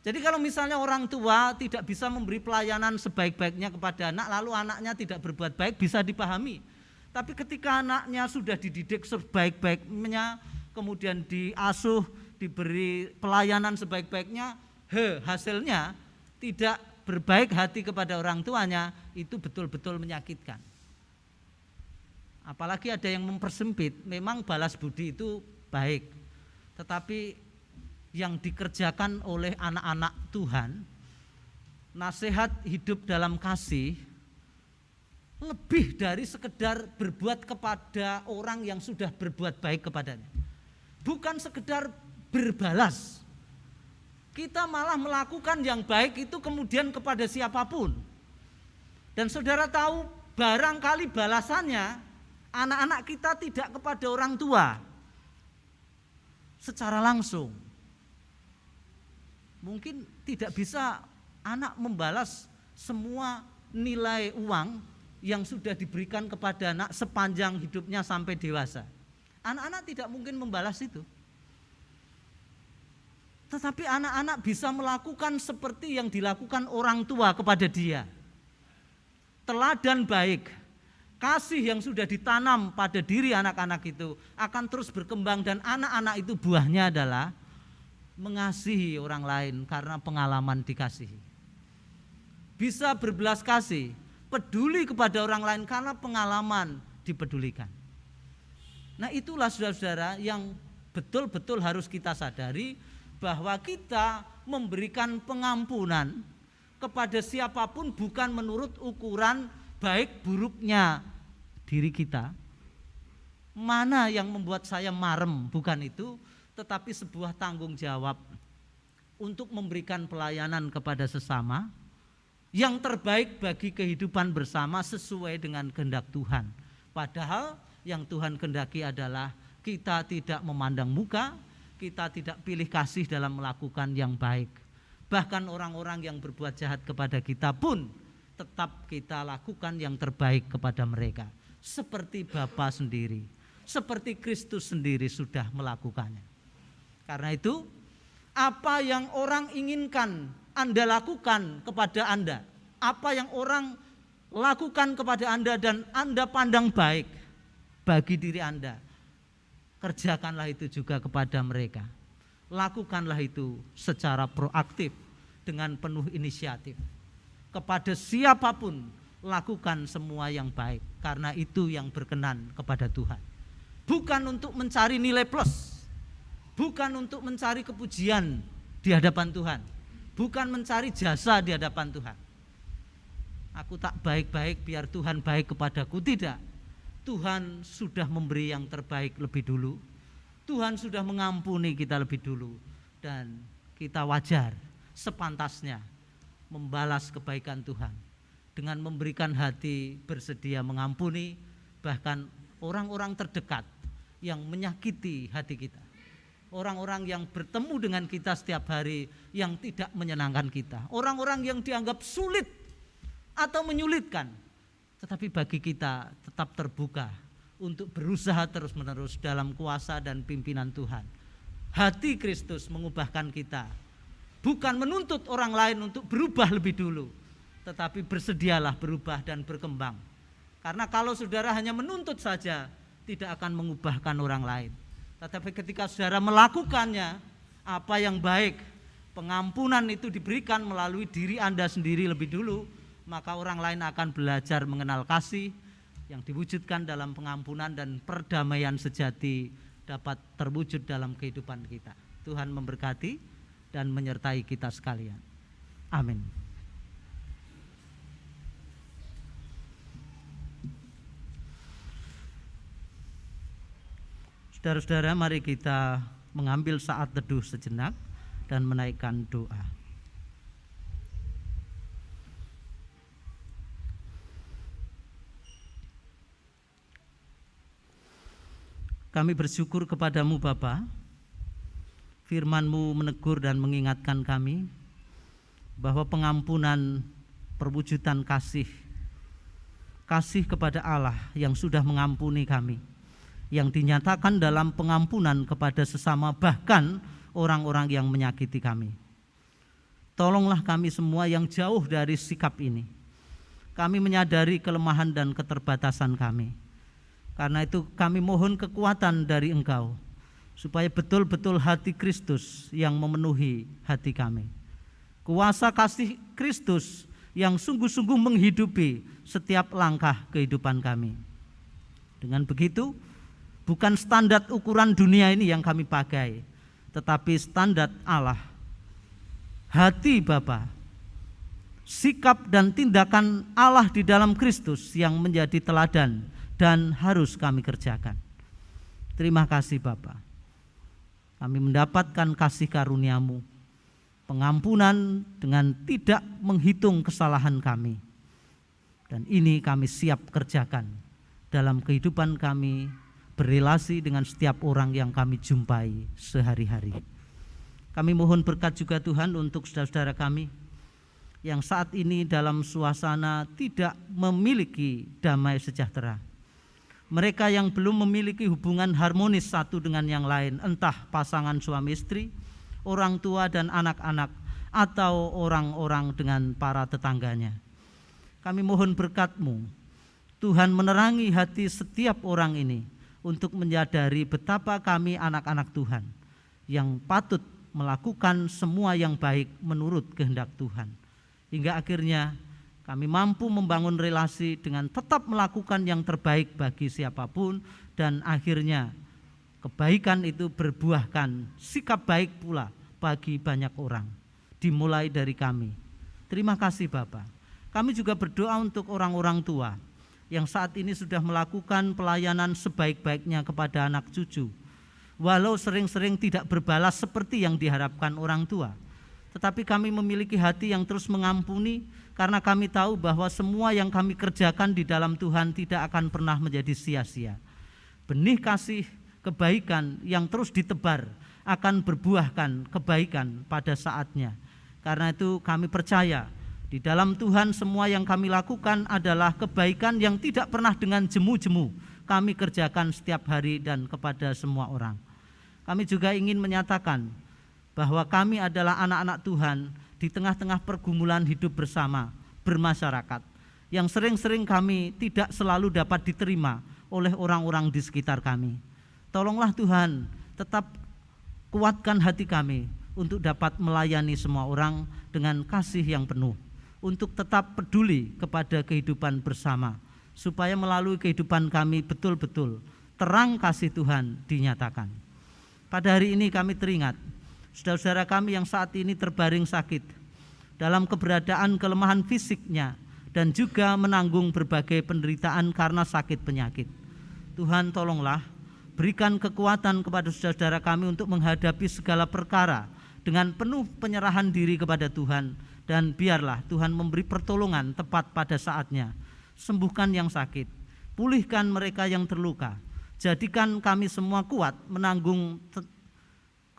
Jadi kalau misalnya orang tua tidak bisa memberi pelayanan sebaik-baiknya kepada anak, lalu anaknya tidak berbuat baik, bisa dipahami. Tapi ketika anaknya sudah dididik sebaik-baiknya, kemudian diasuh, diberi pelayanan sebaik-baiknya, hasilnya tidak berbaik hati kepada orang tuanya, itu betul-betul menyakitkan. Apalagi ada yang mempersempit, memang balas budi itu baik, tetapi yang dikerjakan oleh anak-anak Tuhan, nasihat hidup dalam kasih, lebih dari sekedar berbuat kepada orang yang sudah berbuat baik kepadanya. Bukan sekedar berbalas. Kita malah melakukan yang baik itu kemudian kepada siapapun. Dan saudara tahu, barangkali balasannya anak-anak kita tidak kepada orang tua. secara langsung. Mungkin tidak bisa anak membalas semua nilai uang yang sudah diberikan kepada anak sepanjang hidupnya sampai dewasa. Anak-anak tidak mungkin membalas itu. Tetapi anak-anak bisa melakukan seperti yang dilakukan orang tua kepada dia. Teladan baik, kasih yang sudah ditanam pada diri anak-anak itu akan terus berkembang, dan anak-anak itu buahnya adalah mengasihi orang lain karena pengalaman dikasihi. Bisa berbelas kasih, peduli kepada orang lain karena pengalaman dipedulikan. Nah, itulah saudara-saudara yang betul-betul harus kita sadari, bahwa kita memberikan pengampunan kepada siapapun bukan menurut ukuran baik buruknya diri kita. Mana yang membuat saya marem, bukan itu, tetapi sebuah tanggung jawab untuk memberikan pelayanan kepada sesama yang terbaik bagi kehidupan bersama sesuai dengan kehendak Tuhan. Padahal yang Tuhan kehendaki adalah kita tidak memandang muka, kita tidak pilih kasih dalam melakukan yang baik. Bahkan orang-orang yang berbuat jahat kepada kita pun tetap kita lakukan yang terbaik kepada mereka. Seperti Bapa sendiri, seperti Kristus sendiri sudah melakukannya. Karena itu, apa yang orang inginkan Anda lakukan kepada Anda, apa yang orang lakukan kepada Anda dan Anda pandang baik bagi diri Anda, kerjakanlah itu juga kepada mereka. Lakukanlah itu secara proaktif dengan penuh inisiatif. Kepada siapapun lakukan semua yang baik, karena itu yang berkenan kepada Tuhan. Bukan untuk mencari nilai plus, bukan untuk mencari kepujian di hadapan Tuhan, bukan mencari jasa di hadapan Tuhan. Aku tak baik-baik biar Tuhan baik kepadaku, tidak. Tuhan sudah memberi yang terbaik lebih dulu. Tuhan sudah mengampuni kita lebih dulu, dan kita wajar sepantasnya membalas kebaikan Tuhan dengan memberikan hati bersedia mengampuni bahkan orang-orang terdekat yang menyakiti hati kita. Orang-orang yang bertemu dengan kita setiap hari yang tidak menyenangkan kita. Orang-orang yang dianggap sulit atau menyulitkan. Tetapi bagi kita tetap terbuka untuk berusaha terus-menerus dalam kuasa dan pimpinan Tuhan. Hati Kristus mengubahkan kita. Bukan menuntut orang lain untuk berubah lebih dulu, tetapi bersedialah berubah dan berkembang. Karena kalau saudara hanya menuntut saja, tidak akan mengubahkan orang lain. Tetapi ketika saudara melakukannya, apa yang baik, pengampunan itu diberikan melalui diri Anda sendiri lebih dulu, maka orang lain akan belajar mengenal kasih yang diwujudkan dalam pengampunan, dan perdamaian sejati dapat terwujud dalam kehidupan kita. Tuhan memberkati dan menyertai kita sekalian. Amin. Saudara-saudara, mari kita mengambil saat teduh sejenak dan menaikkan doa. Kami bersyukur kepadamu Bapa, firman-Mu menegur dan mengingatkan kami bahwa pengampunan perwujudan kasih kepada Allah yang sudah mengampuni kami, yang dinyatakan dalam pengampunan kepada sesama, bahkan orang-orang yang menyakiti kami. Tolonglah kami semua yang jauh dari sikap ini. Kami menyadari kelemahan dan keterbatasan kami. Karena itu kami mohon kekuatan dari Engkau, supaya betul-betul hati Kristus yang memenuhi hati kami. Kuasa kasih Kristus yang sungguh-sungguh menghidupi setiap langkah kehidupan kami. Dengan begitu, bukan standar ukuran dunia ini yang kami pakai, tetapi standar Allah. Hati Bapa, sikap dan tindakan Allah di dalam Kristus yang menjadi teladan dan harus kami kerjakan. Terima kasih Bapa. Kami mendapatkan kasih karunia-Mu, pengampunan dengan tidak menghitung kesalahan kami. Dan ini kami siap kerjakan dalam kehidupan kami berelasi dengan setiap orang yang kami jumpai sehari-hari. Kami mohon berkat juga Tuhan untuk saudara-saudara kami yang saat ini dalam suasana tidak memiliki damai sejahtera. Mereka yang belum memiliki hubungan harmonis satu dengan yang lain, entah pasangan suami istri, orang tua dan anak-anak, atau orang-orang dengan para tetangganya. Kami mohon berkat-Mu, Tuhan menerangi hati setiap orang ini untuk menyadari betapa kami anak-anak Tuhan yang patut melakukan semua yang baik menurut kehendak Tuhan. Hingga akhirnya kami mampu membangun relasi dengan tetap melakukan yang terbaik bagi siapapun, dan akhirnya kebaikan itu berbuahkan sikap baik pula bagi banyak orang, dimulai dari kami. Terima kasih Bapa. Kami juga berdoa untuk orang-orang tua yang saat ini sudah melakukan pelayanan sebaik-baiknya kepada anak cucu, walau sering-sering tidak berbalas seperti yang diharapkan orang tua. Tetapi kami memiliki hati yang terus mengampuni, karena kami tahu bahwa semua yang kami kerjakan di dalam Tuhan tidak akan pernah menjadi sia-sia. Benih kasih kebaikan yang terus ditebar akan berbuahkan kebaikan pada saatnya. Karena itu kami percaya di dalam Tuhan semua yang kami lakukan adalah kebaikan yang tidak pernah dengan jemu-jemu kami kerjakan setiap hari dan kepada semua orang. Kami juga ingin menyatakan bahwa kami adalah anak-anak Tuhan di tengah-tengah pergumulan hidup bersama, bermasyarakat, yang sering-sering kami tidak selalu dapat diterima oleh orang-orang di sekitar kami. Tolonglah Tuhan, tetap kuatkan hati kami untuk dapat melayani semua orang dengan kasih yang penuh, untuk tetap peduli kepada kehidupan bersama, supaya melalui kehidupan kami betul-betul terang kasih Tuhan dinyatakan. Pada hari ini kami teringat saudara-saudara kami yang saat ini terbaring sakit, dalam keberadaan kelemahan fisiknya, dan juga menanggung berbagai penderitaan karena sakit penyakit. Tuhan tolonglah, berikan kekuatan kepada saudara-saudara kami untuk menghadapi segala perkara dengan penuh penyerahan diri kepada Tuhan, dan biarlah Tuhan memberi pertolongan tepat pada saatnya. Sembuhkan yang sakit, pulihkan mereka yang terluka, jadikan kami semua kuat menanggung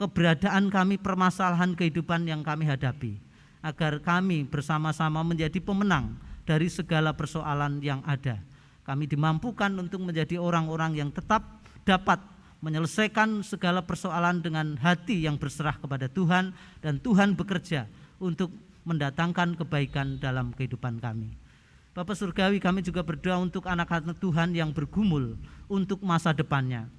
keberadaan kami, permasalahan kehidupan yang kami hadapi, agar kami bersama-sama menjadi pemenang dari segala persoalan yang ada. Kami dimampukan untuk menjadi orang-orang yang tetap dapat menyelesaikan segala persoalan dengan hati yang berserah kepada Tuhan, dan Tuhan bekerja untuk mendatangkan kebaikan dalam kehidupan kami. Bapa Surgawi, kami juga berdoa untuk anak-anak Tuhan yang bergumul untuk masa depannya.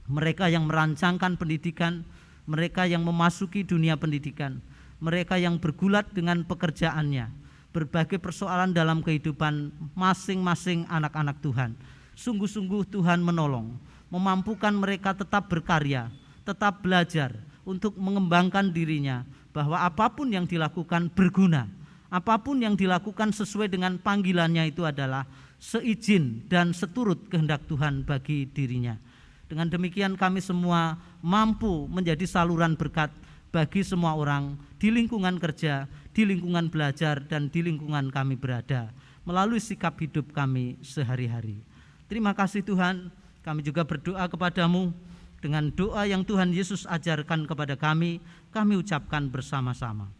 Mereka yang merancangkan pendidikan, mereka yang memasuki dunia pendidikan, mereka yang bergulat dengan pekerjaannya, berbagai persoalan dalam kehidupan masing-masing anak-anak Tuhan. Sungguh-sungguh Tuhan menolong, memampukan mereka tetap berkarya, tetap belajar untuk mengembangkan dirinya, bahwa apapun yang dilakukan berguna, apapun yang dilakukan sesuai dengan panggilannya itu adalah seizin dan seturut kehendak Tuhan bagi dirinya. Dengan demikian kami semua mampu menjadi saluran berkat bagi semua orang di lingkungan kerja, di lingkungan belajar, dan di lingkungan kami berada, melalui sikap hidup kami sehari-hari. Terima kasih Tuhan, kami juga berdoa kepadamu dengan doa yang Tuhan Yesus ajarkan kepada kami ucapkan bersama-sama.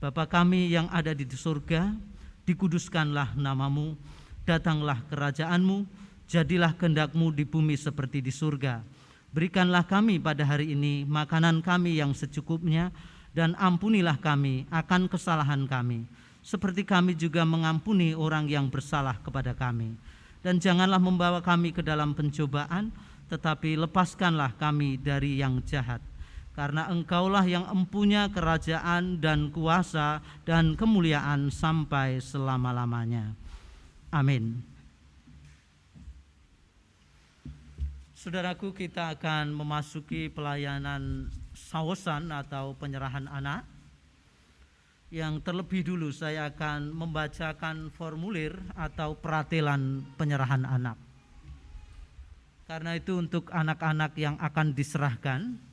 Bapa kami yang ada di surga, dikuduskanlah namamu, datanglah kerajaanmu, jadilah kehendak-Mu di bumi seperti di surga. Berikanlah kami pada hari ini makanan kami yang secukupnya, dan ampunilah kami akan kesalahan kami, seperti kami juga mengampuni orang yang bersalah kepada kami. Dan janganlah membawa kami ke dalam pencobaan, tetapi lepaskanlah kami dari yang jahat. Karena Engkaulah yang empunya kerajaan dan kuasa dan kemuliaan sampai selama-lamanya. Amin. Saudaraku, kita akan memasuki pelayanan sawosan atau penyerahan anak. Yang terlebih dulu saya akan membacakan formulir atau peratelan penyerahan anak. Karena itu untuk anak-anak yang akan diserahkan,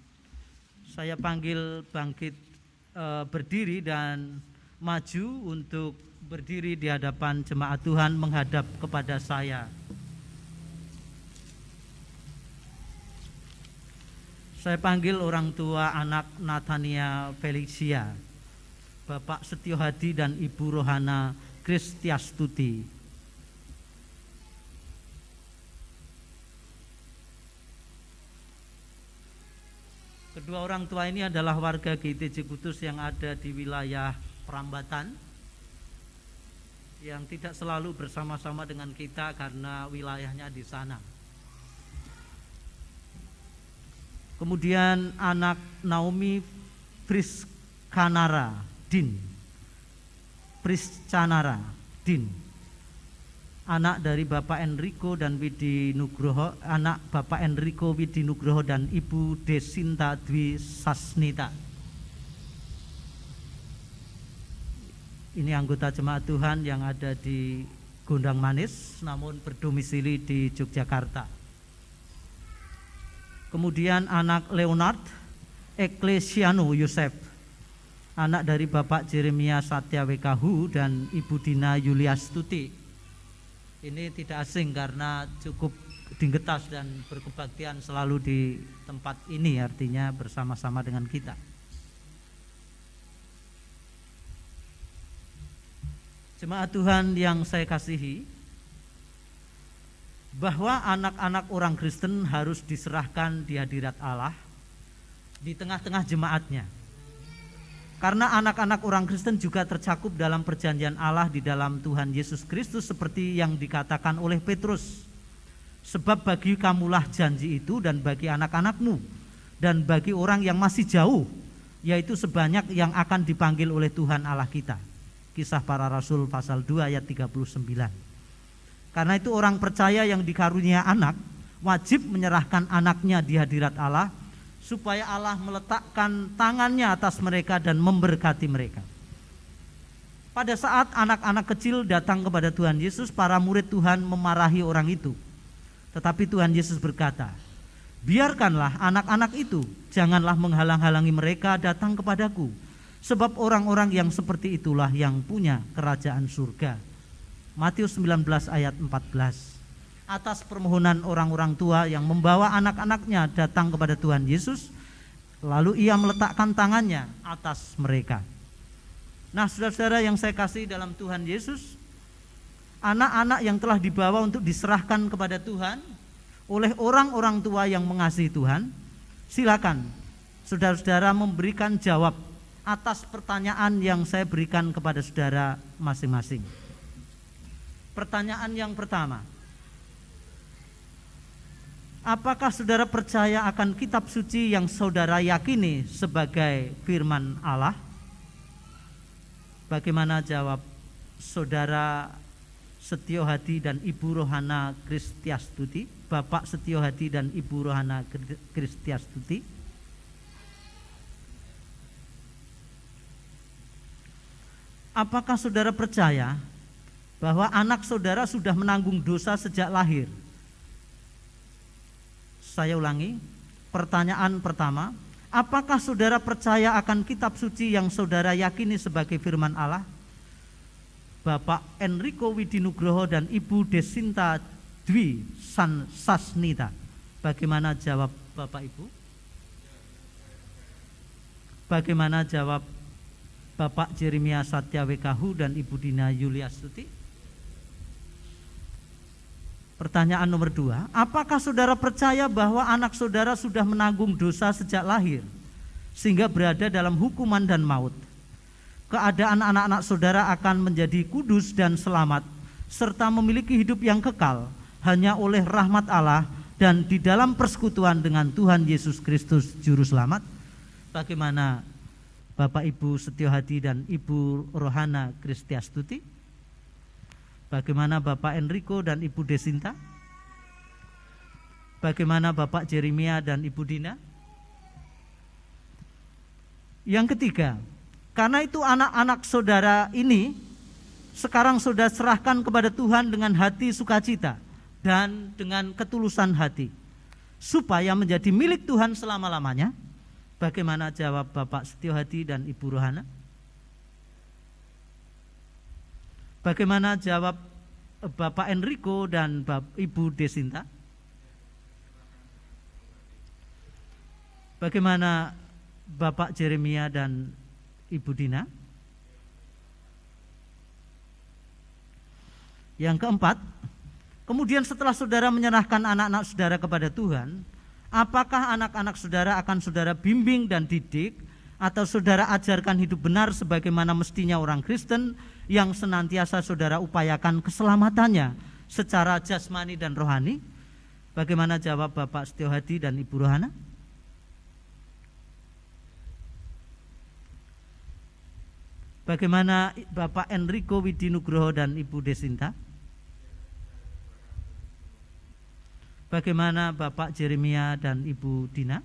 saya panggil bangkit berdiri dan maju untuk berdiri di hadapan jemaat Tuhan menghadap kepada saya. Saya panggil orang tua anak Natania Felicia, Bapak Setio Hadi dan Ibu Rohana Kristiastuti. Kedua orang tua ini adalah warga GTJ Kudus yang ada di wilayah Prambatan, yang tidak selalu bersama-sama dengan kita karena wilayahnya di sana. Kemudian anak Naomi Priscanara Din, anak dari Bapak Enrico dan Widi Nugroho, anak Bapak Enrico Widi Nugroho dan Ibu Desinta Dwi Sasnita. Ini anggota jemaat Tuhan yang ada di Gondang Manis namun berdomisili di Yogyakarta. Kemudian anak Leonard Ecclesiano Yosef, anak dari Bapak Jeremia Satya WKHU dan Ibu Dina Yuliastuti. Ini tidak asing karena cukup digetas dan berkebaktian selalu di tempat ini, artinya bersama-sama dengan kita. Jemaat Tuhan yang saya kasihi, bahwa anak-anak orang Kristen harus diserahkan di hadirat Allah di tengah-tengah jemaatnya. Karena anak-anak orang Kristen juga tercakup dalam perjanjian Allah di dalam Tuhan Yesus Kristus seperti yang dikatakan oleh Petrus. Sebab bagi kamulah janji itu dan bagi anak-anakmu dan bagi orang yang masih jauh, yaitu sebanyak yang akan dipanggil oleh Tuhan Allah kita. Kisah Para Rasul pasal 2 ayat 39. Karena itu orang percaya yang dikarunia anak wajib menyerahkan anaknya di hadirat Allah supaya Allah meletakkan tangannya atas mereka dan memberkati mereka. Pada saat anak-anak kecil datang kepada Tuhan Yesus, para murid Tuhan memarahi orang itu. Tetapi Tuhan Yesus berkata, "Biarkanlah anak-anak itu, janganlah menghalang-halangi mereka datang kepadaku, sebab orang-orang yang seperti itulah yang punya kerajaan surga." Matius 19 ayat 14. Atas permohonan orang-orang tua yang membawa anak-anaknya datang kepada Tuhan Yesus, lalu ia meletakkan tangannya atas mereka. Nah, saudara-saudara yang saya kasih dalam Tuhan Yesus, anak-anak yang telah dibawa untuk diserahkan kepada Tuhan oleh orang-orang tua yang mengasihi Tuhan, silakan saudara-saudara memberikan jawab atas pertanyaan yang saya berikan kepada saudara masing-masing. Pertanyaan yang pertama, apakah saudara percaya akan kitab suci yang saudara yakini sebagai firman Allah? Bagaimana jawab saudara Setio Hadi dan Ibu Rohana Kristiastuti, Bapak Setio Hadi dan Ibu Rohana Kristiastuti? Apakah saudara percaya bahwa anak saudara sudah menanggung dosa sejak lahir? Saya ulangi, pertanyaan pertama, apakah saudara percaya akan kitab suci yang saudara yakini sebagai firman Allah? Bapak Enrico Widi Nugroho dan Ibu Desinta Dwi Sasnita. Bagaimana jawab Bapak Ibu? Bagaimana jawab Bapak Jeremia Satya WKHU dan Ibu Dina Yuliastuti? Pertanyaan nomor 2, apakah saudara percaya bahwa anak saudara sudah menanggung dosa sejak lahir sehingga berada dalam hukuman dan maut? Keadaan anak-anak saudara akan menjadi kudus dan selamat serta memiliki hidup yang kekal hanya oleh rahmat Allah dan di dalam persekutuan dengan Tuhan Yesus Kristus Juru Selamat? Bagaimana Bapak Ibu Setio Hadi dan Ibu Rohana Kristiastuti? Bagaimana Bapak Enrico dan Ibu Desinta? Bagaimana Bapak Jeremia dan Ibu Dina? Yang ketiga, karena itu anak-anak saudara ini sekarang saudara serahkan kepada Tuhan dengan hati sukacita dan dengan ketulusan hati, supaya menjadi milik Tuhan selama-lamanya. Bagaimana jawab Bapak Setio Hadi dan Ibu Rohana? Bagaimana jawab Bapak Enrico dan Ibu Desinta? Bagaimana Bapak Jeremia dan Ibu Dina? Yang keempat, kemudian setelah saudara menyerahkan anak-anak saudara kepada Tuhan, apakah anak-anak saudara akan saudara bimbing dan didik, atau saudara ajarkan hidup benar sebagaimana mestinya orang Kristen yang senantiasa saudara upayakan keselamatannya secara jasmani dan rohani? Bagaimana jawab Bapak Setio Hadi dan Ibu Rohana? Bagaimana Bapak Enrico Widinugroho dan Ibu Desinta? Bagaimana Bapak Jeremia dan Ibu Dina?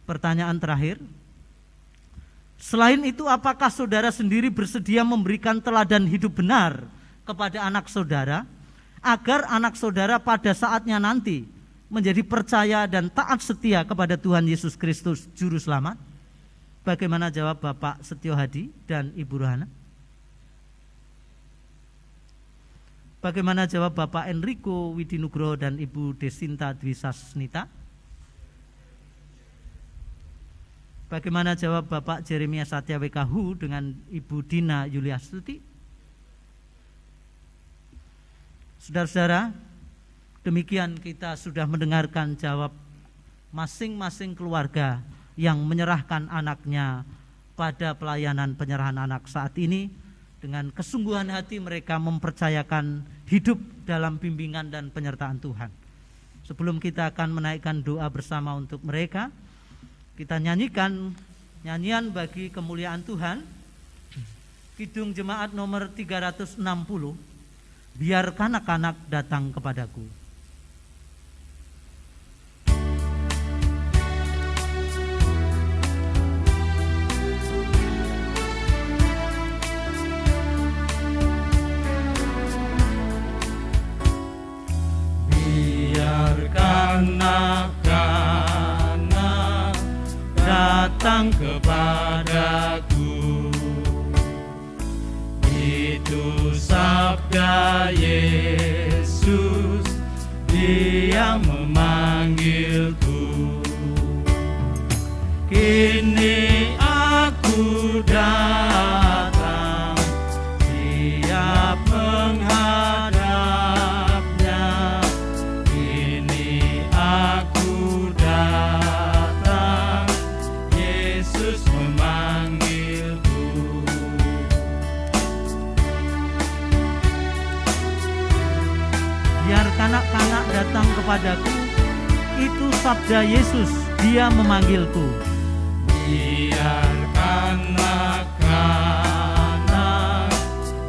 Pertanyaan terakhir, selain itu apakah saudara sendiri bersedia memberikan teladan hidup benar kepada anak saudara, agar anak saudara pada saatnya nanti menjadi percaya dan taat setia kepada Tuhan Yesus Kristus Juru Selamat? Bagaimana jawab Bapak Setio Hadi dan Ibu Rohana? Bagaimana jawab Bapak Enrico Widinugroho dan Ibu Desinta Dwi Sasnita? Bagaimana jawab Bapak Jeremia Satya WKHU dengan Ibu Dina Yuliastuti? Saudara-saudara, demikian kita sudah mendengarkan jawab masing-masing keluarga yang menyerahkan anaknya pada pelayanan penyerahan anak saat ini. Dengan kesungguhan hati mereka mempercayakan hidup dalam bimbingan dan penyertaan Tuhan. Sebelum kita akan menaikkan doa bersama untuk mereka, kita nyanyikan nyanyian bagi kemuliaan Tuhan, Kidung Jemaat nomor 360, Biar Kanak-kanak Datang Kepadaku. Anak-anak datang kepadaku, itu sabda Yesus, Dia memanggilku. Kini aku datang, siap menghadapnya. Kini aku datang, Yesus memanggilku. Biar kanak-kanak datang kepadaku, itu sabda Yesus, Dia memanggilku. Biar kanak-kanak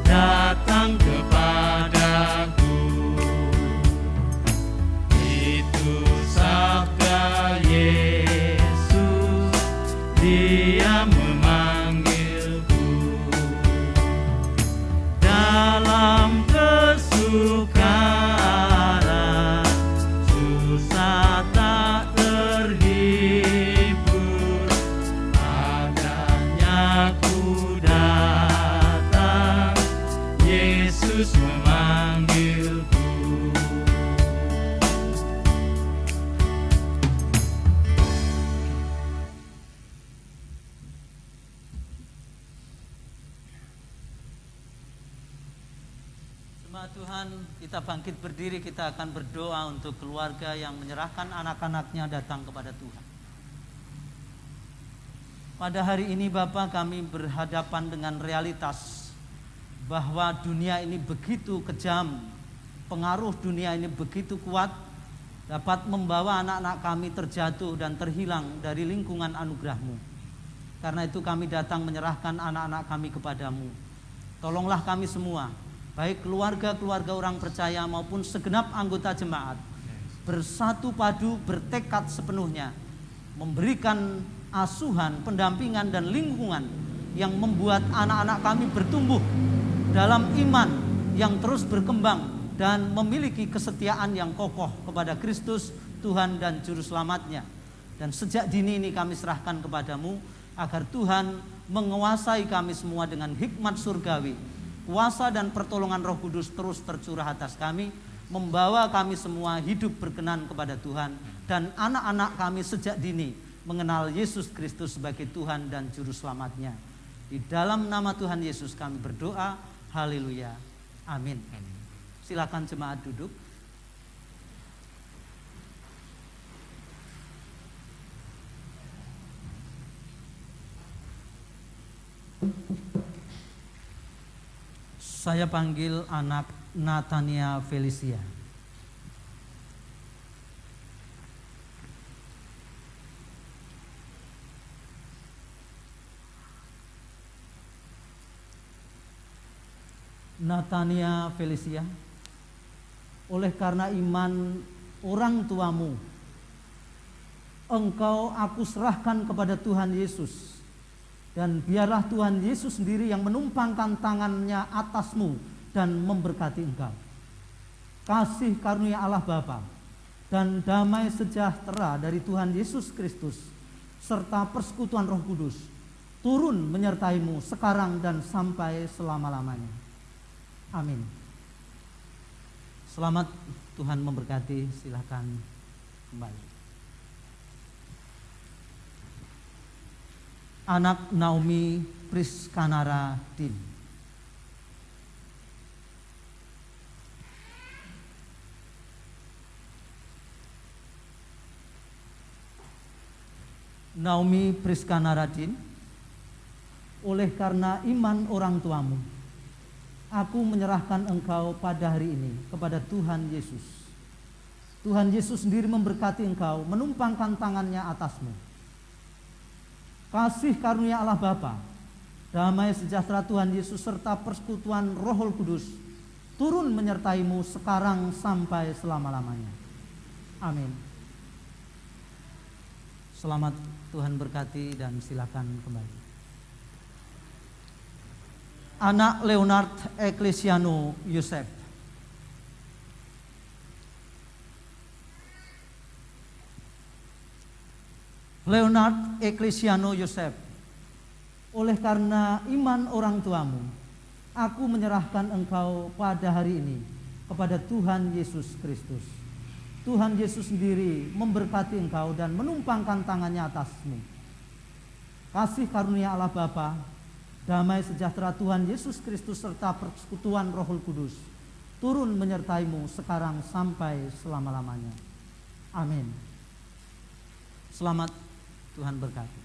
datang kepadaku, itu sabda Yesus, Dia memanggilku. Dalam kesukaran, susah tak terhibur, adanya ku datang, Yesus memanggilku. Jemaat Tuhan, kita bangkit berdiri, kita akan berdoa untuk keluarga yang menyerahkan anak-anaknya datang kepada Tuhan. Pada hari ini Bapa, kami berhadapan dengan realitas bahwa dunia ini begitu kejam, pengaruh dunia ini begitu kuat, dapat membawa anak-anak kami terjatuh dan terhilang dari lingkungan anugerah-Mu. Karena itu kami datang menyerahkan anak-anak kami kepadamu. Tolonglah kami semua, baik keluarga-keluarga orang percaya maupun segenap anggota jemaat, bersatu padu, bertekad sepenuhnya, memberikan asuhan, pendampingan dan lingkungan yang membuat anak-anak kami bertumbuh dalam iman yang terus berkembang dan memiliki kesetiaan yang kokoh kepada Kristus, Tuhan dan Juru Selamatnya. Dan sejak dini ini kami serahkan kepadamu, agar Tuhan menguasai kami semua dengan hikmat surgawi. Kuasa dan pertolongan Roh Kudus terus tercurah atas kami, membawa kami semua hidup berkenan kepada Tuhan, dan anak-anak kami sejak dini mengenal Yesus Kristus sebagai Tuhan dan Juru Selamatnya. Di dalam nama Tuhan Yesus kami berdoa, haleluya, amin. Silakan jemaat duduk. Saya panggil anak Natania Felicia. Natania Felicia, oleh karena iman orang tuamu, engkau aku serahkan kepada Tuhan Yesus. Dan biarlah Tuhan Yesus sendiri yang menumpangkan tangannya atasmu dan memberkati engkau. Kasih karunia Allah Bapa dan damai sejahtera dari Tuhan Yesus Kristus serta persekutuan Roh Kudus turun menyertaimu sekarang dan sampai selama-lamanya. Amin. Selamat, Tuhan memberkati. Silakan kembali. Anak Naomi Priskanara Din. Naomi Priskanara Din, oleh karena iman orang tuamu, aku menyerahkan engkau pada hari ini kepada Tuhan Yesus. Tuhan Yesus sendiri memberkati engkau, menumpangkan tangannya atasmu. Kasih karunia Allah Bapa, damai sejahtera Tuhan Yesus serta persekutuan Roh Kudus turun menyertaimu sekarang sampai selama-lamanya. Amin. Selamat, Tuhan berkati, dan silakan kembali. Anak Leonard Ecclesiano Yosef. Leonard Ecclesiano Yosef, oleh karena iman orang tuamu, aku menyerahkan engkau pada hari ini kepada Tuhan Yesus Kristus. Tuhan Yesus sendiri memberkati engkau dan menumpangkan tangannya atasmu. Kasih karunia Allah Bapa, damai sejahtera Tuhan Yesus Kristus serta persekutuan Roh Kudus turun menyertaimu sekarang sampai selama-lamanya. Amin. Selamat, Tuhan berkati.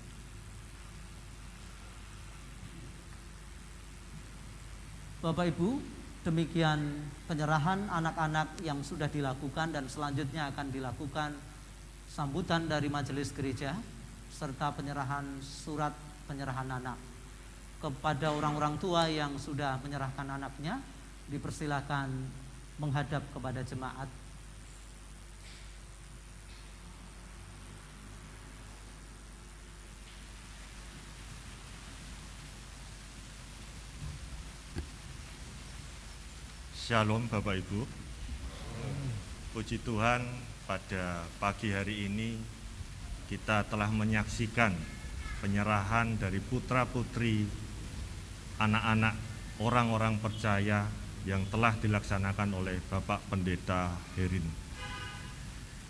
Bapak Ibu, demikian penyerahan anak-anak yang sudah dilakukan, dan selanjutnya akan dilakukan sambutan dari majelis gereja serta penyerahan surat penyerahan anak. Kepada orang-orang tua yang sudah menyerahkan anaknya, dipersilakan menghadap kepada jemaat. Shalom Bapak Ibu. Puji Tuhan, pada pagi hari ini kita telah menyaksikan penyerahan dari putra-putri anak-anak orang-orang percaya yang telah dilaksanakan oleh Bapak Pendeta Herin.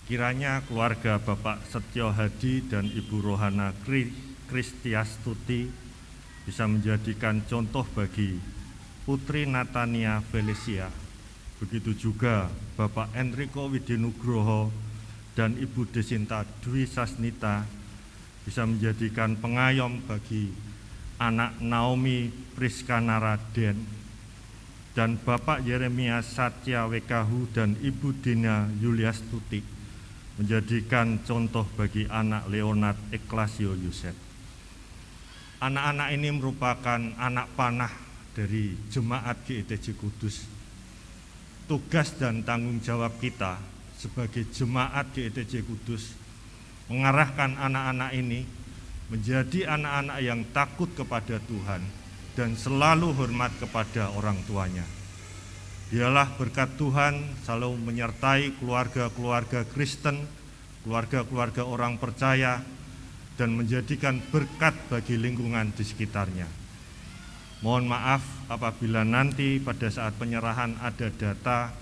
Kiranya keluarga Bapak Setyo Hadi dan Ibu Rohana Kristiastuti bisa menjadikan contoh bagi Putri Natania Felicia, begitu juga Bapak Enrico Widinugroho dan Ibu Desinta Dwi Sasnita bisa menjadikan pengayom bagi anak Naomi Priskanara Den dan Bapak Yeremia Satya Wekahu dan Ibu Dina Yuliastuti menjadikan contoh bagi anak Leonard Ecclesiano Yosef. Anak-anak ini merupakan anak panah dari Jemaat GETJ Kudus. Tugas dan tanggung jawab kita sebagai Jemaat GETJ Kudus mengarahkan anak-anak ini menjadi anak-anak yang takut kepada Tuhan dan selalu hormat kepada orang tuanya. Biarlah berkat Tuhan selalu menyertai keluarga-keluarga Kristen, keluarga-keluarga orang percaya, dan menjadikan berkat bagi lingkungan di sekitarnya. Mohon maaf apabila nanti pada saat penyerahan ada data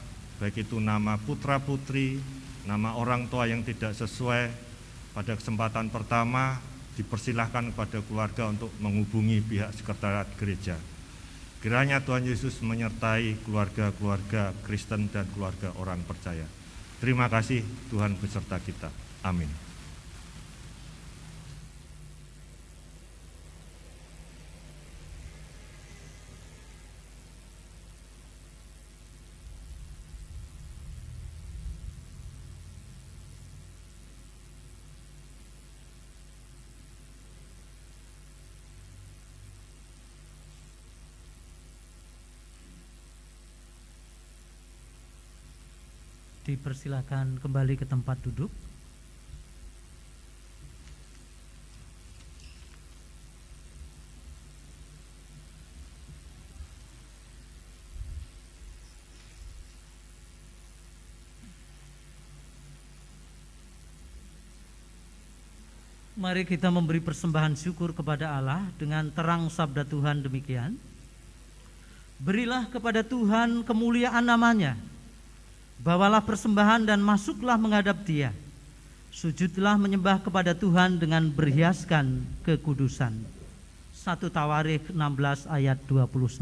baik itu nama putra-putri, nama orang tua yang tidak sesuai. Pada kesempatan pertama dipersilahkan kepada keluarga untuk menghubungi pihak sekretariat gereja. Kiranya Tuhan Yesus menyertai keluarga-keluarga Kristen dan keluarga orang percaya. Terima kasih, Tuhan beserta kita. Amin. Dipersilakan kembali ke tempat duduk. Mari kita memberi persembahan syukur kepada Allah dengan terang sabda Tuhan demikian. Berilah kepada Tuhan kemuliaan namanya. Bawalah persembahan dan masuklah menghadap Dia. Sujudlah menyembah kepada Tuhan dengan berhiaskan kekudusan. 1 Tawarikh 16 ayat 29.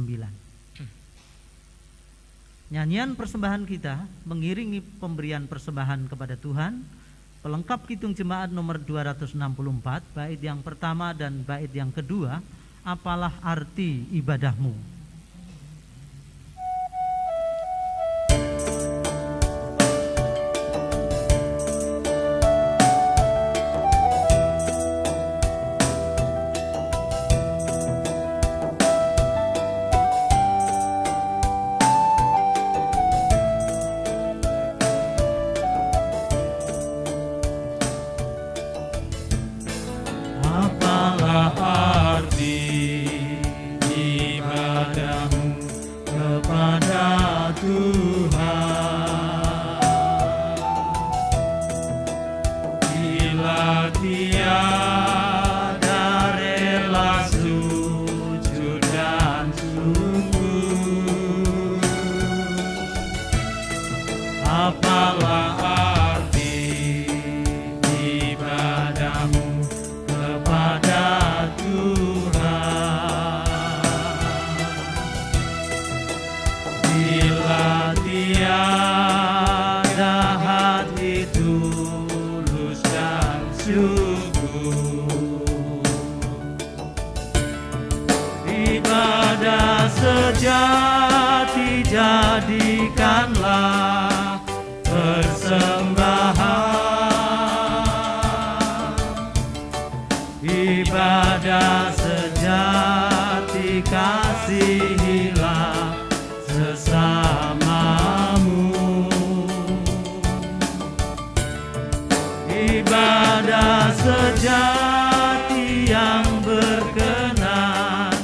Nyanyian persembahan kita mengiringi pemberian persembahan kepada Tuhan. Pelengkap Kidung Jemaat nomor 264, bait yang pertama dan bait yang kedua, apalah arti ibadahmu. sejati jadikanlah persembahan, ibadah sejati kasihilah sesamamu, ibadah sejati yang berkenan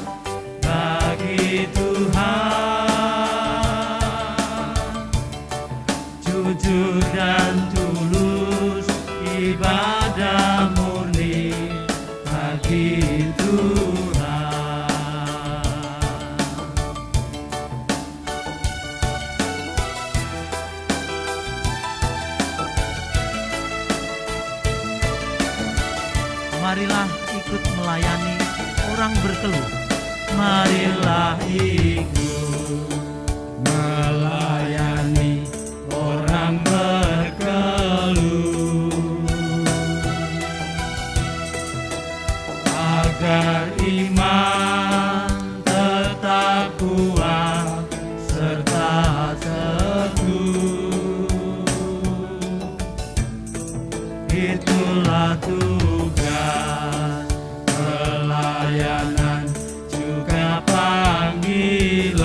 bagi Tuhan, jujur dan tulus, ibadah murni bagi Tuhan. Marilah ikut melayani orang berkeluh. Marilah ikut melayani orang berkeluh, agar iman tetap kuat serta teguh. Itulah tugas pelayanan juga panggilan.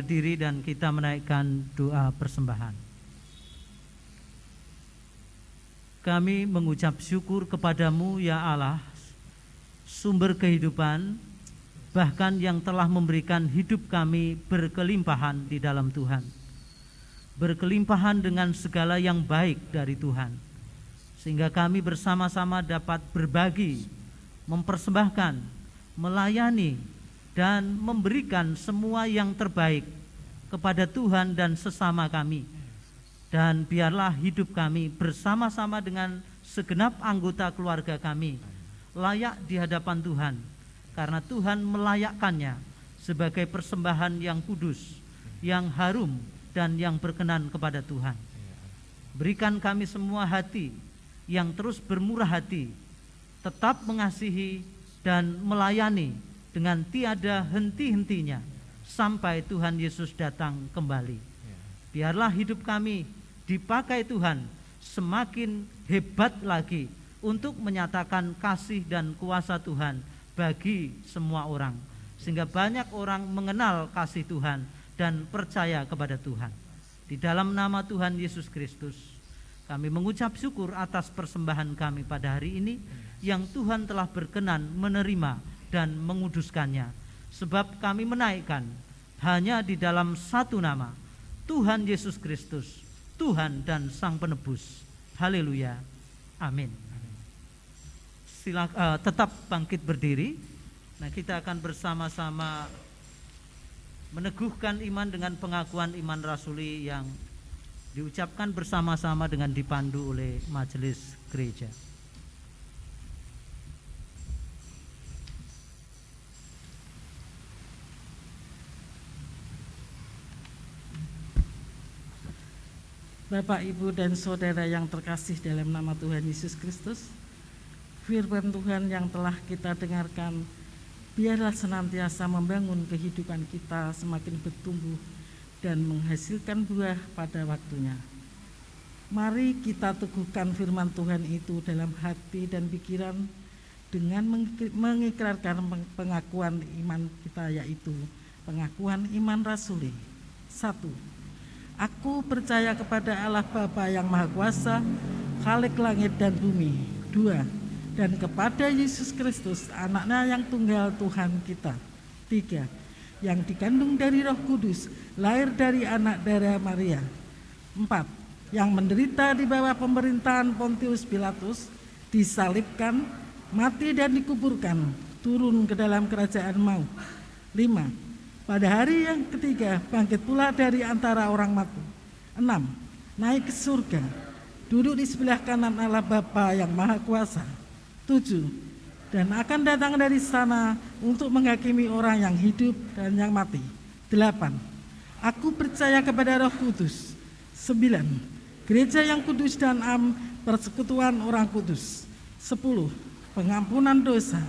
berdiri dan kita menaikkan doa persembahan. Kami mengucap syukur kepadamu ya Allah, sumber kehidupan, bahkan yang telah memberikan hidup kami berkelimpahan di dalam Tuhan. Berkelimpahan dengan segala yang baik dari Tuhan, sehingga kami bersama-sama dapat berbagi, mempersembahkan, melayani, dan memberikan semua yang terbaik kepada Tuhan dan sesama kami. Dan biarlah hidup kami bersama-sama dengan segenap anggota keluarga kami layak di hadapan Tuhan, karena Tuhan melayakkannya sebagai persembahan yang kudus, yang harum, dan yang berkenan kepada Tuhan. Berikan kami semua hati yang terus bermurah hati, tetap mengasihi dan melayani dengan tiada henti-hentinya sampai Tuhan Yesus datang kembali. Biarlah hidup kami dipakai Tuhan semakin hebat lagi untuk menyatakan kasih dan kuasa Tuhan bagi semua orang, sehingga banyak orang mengenal kasih Tuhan dan percaya kepada Tuhan. Di dalam nama Tuhan Yesus Kristus, kami mengucap syukur atas persembahan kami pada hari ini yang Tuhan telah berkenan menerima dan menguduskannya, sebab kami menaikkan hanya di dalam satu nama, Tuhan Yesus Kristus, Tuhan dan Sang Penebus. Haleluya. Amin. Tetap bangkit berdiri. Nah, kita akan bersama-sama meneguhkan iman dengan pengakuan iman rasuli yang diucapkan bersama-sama dengan dipandu oleh majelis gereja. Bapak, Ibu, dan Saudara yang terkasih dalam nama Tuhan Yesus Kristus, firman Tuhan yang telah kita dengarkan biarlah senantiasa membangun kehidupan kita semakin bertumbuh dan menghasilkan buah pada waktunya. Mari kita teguhkan firman Tuhan itu dalam hati dan pikiran dengan mengikrarkan pengakuan iman kita, yaitu pengakuan iman rasuli. 1. Aku percaya kepada Allah Bapa yang Maha Kuasa, Khalik langit dan bumi. 2. Dan kepada Yesus Kristus, anaknya yang tunggal Tuhan kita. 3. Yang dikandung dari Roh Kudus, lahir dari anak darah Maria. 4. Yang menderita di bawah pemerintahan Pontius Pilatus, disalibkan, mati dan dikuburkan, turun ke dalam kerajaan maut. 5. Pada hari yang ketiga bangkit pula dari antara orang mati. 6. Naik ke surga, duduk di sebelah kanan Allah Bapa yang Maha Kuasa. 7. Dan akan datang dari sana untuk menghakimi orang yang hidup dan yang mati. 8. Aku percaya kepada Roh Kudus. 9. Gereja yang kudus dan persekutuan orang kudus. 10. Pengampunan dosa.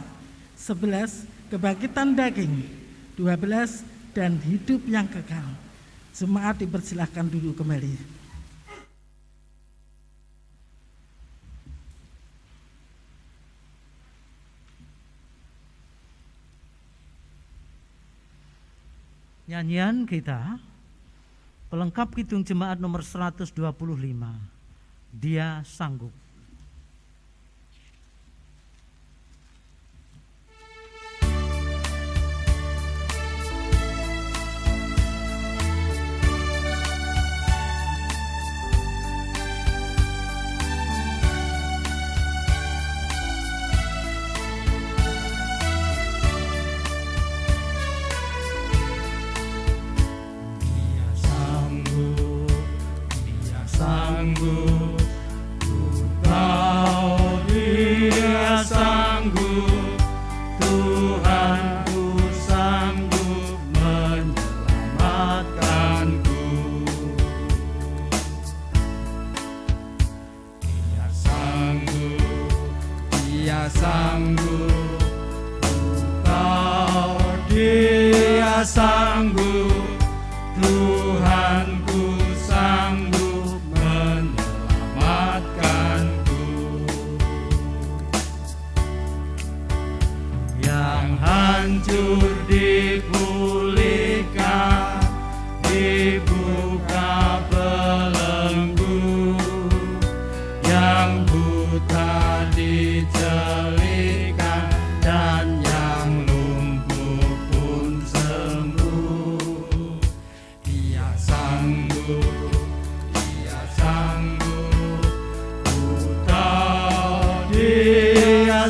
11. Kebangkitan daging. 12. Dan hidup yang kekal. Jemaat dipersilahkan duduk kembali. Nyanyian kita pelengkap Kidung Jemaat nomor 125, Dia Sanggup.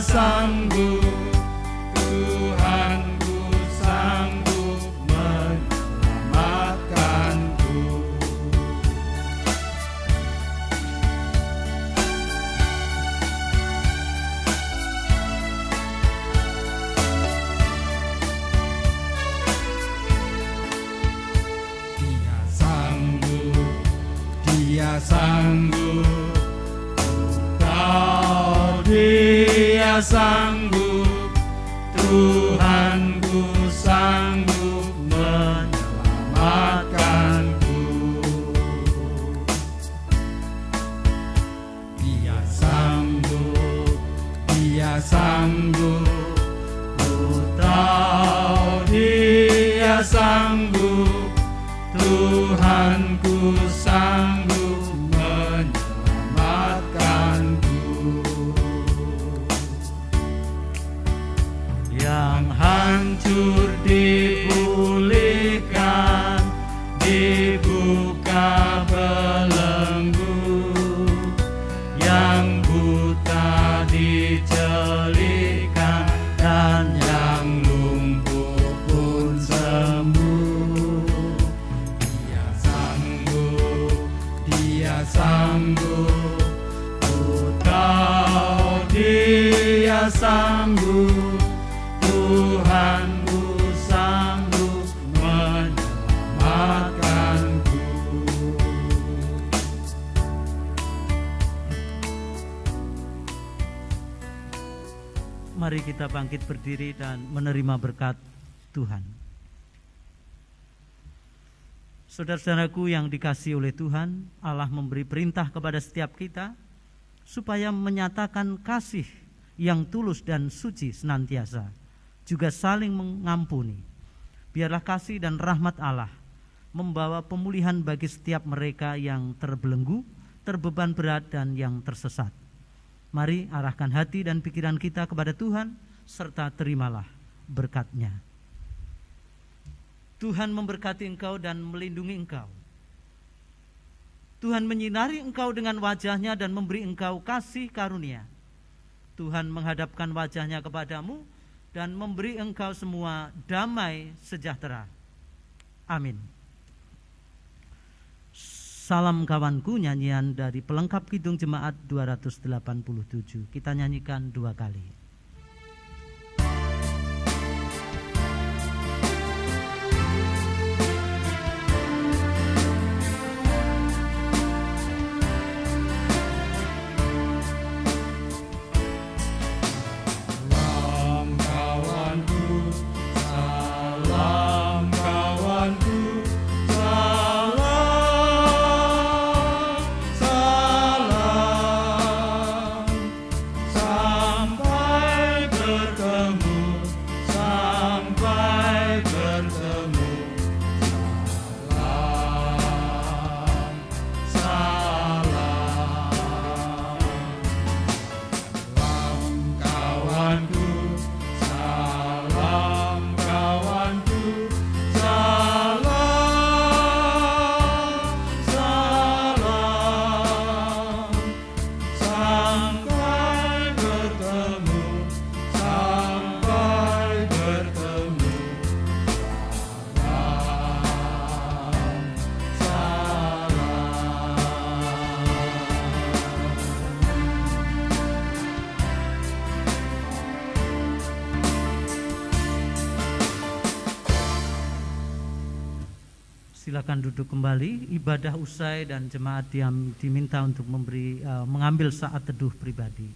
sanggup, Tuhanku sanggup menyelamatkanku. Dia sanggup, Dia sanggup, Tuhanku sanggup menyelamatkanku. Dia sanggup, Dia sanggup, ku tahu Dia sanggup, Tuhanku sanggup menyelamatkanku. Yang hancur dipulihkan, dibuka belenggu, yang buta dicelikan, dan yang lumpuh pun sembuh. Dia sanggup, Dia sanggup, ku tahu Dia sanggup, Tuhanku sanggup menyelamatkanku. Mari kita bangkit berdiri dan menerima berkat Tuhan. Saudara-saudaraku yang dikasihi oleh Tuhan, Allah memberi perintah kepada setiap kita supaya menyatakan kasih yang tulus dan suci senantiasa, juga saling mengampuni. Biarlah kasih dan rahmat Allah membawa pemulihan bagi setiap mereka yang terbelenggu, terbeban berat, dan yang tersesat. Mari arahkan hati dan pikiran kita kepada Tuhan, serta terimalah berkat-Nya. Tuhan memberkati engkau dan melindungi engkau. Tuhan menyinari engkau dengan wajah-Nya dan memberi engkau kasih karunia. Tuhan menghadapkan wajah-Nya kepadamu dan memberi engkau semua damai sejahtera. Amin. Salam kawanku, nyanyian dari pelengkap Kidung Jemaat 287. Kita nyanyikan 2 kali. Silakan duduk kembali. Ibadah usai dan jemaat diminta untuk mengambil saat teduh pribadi.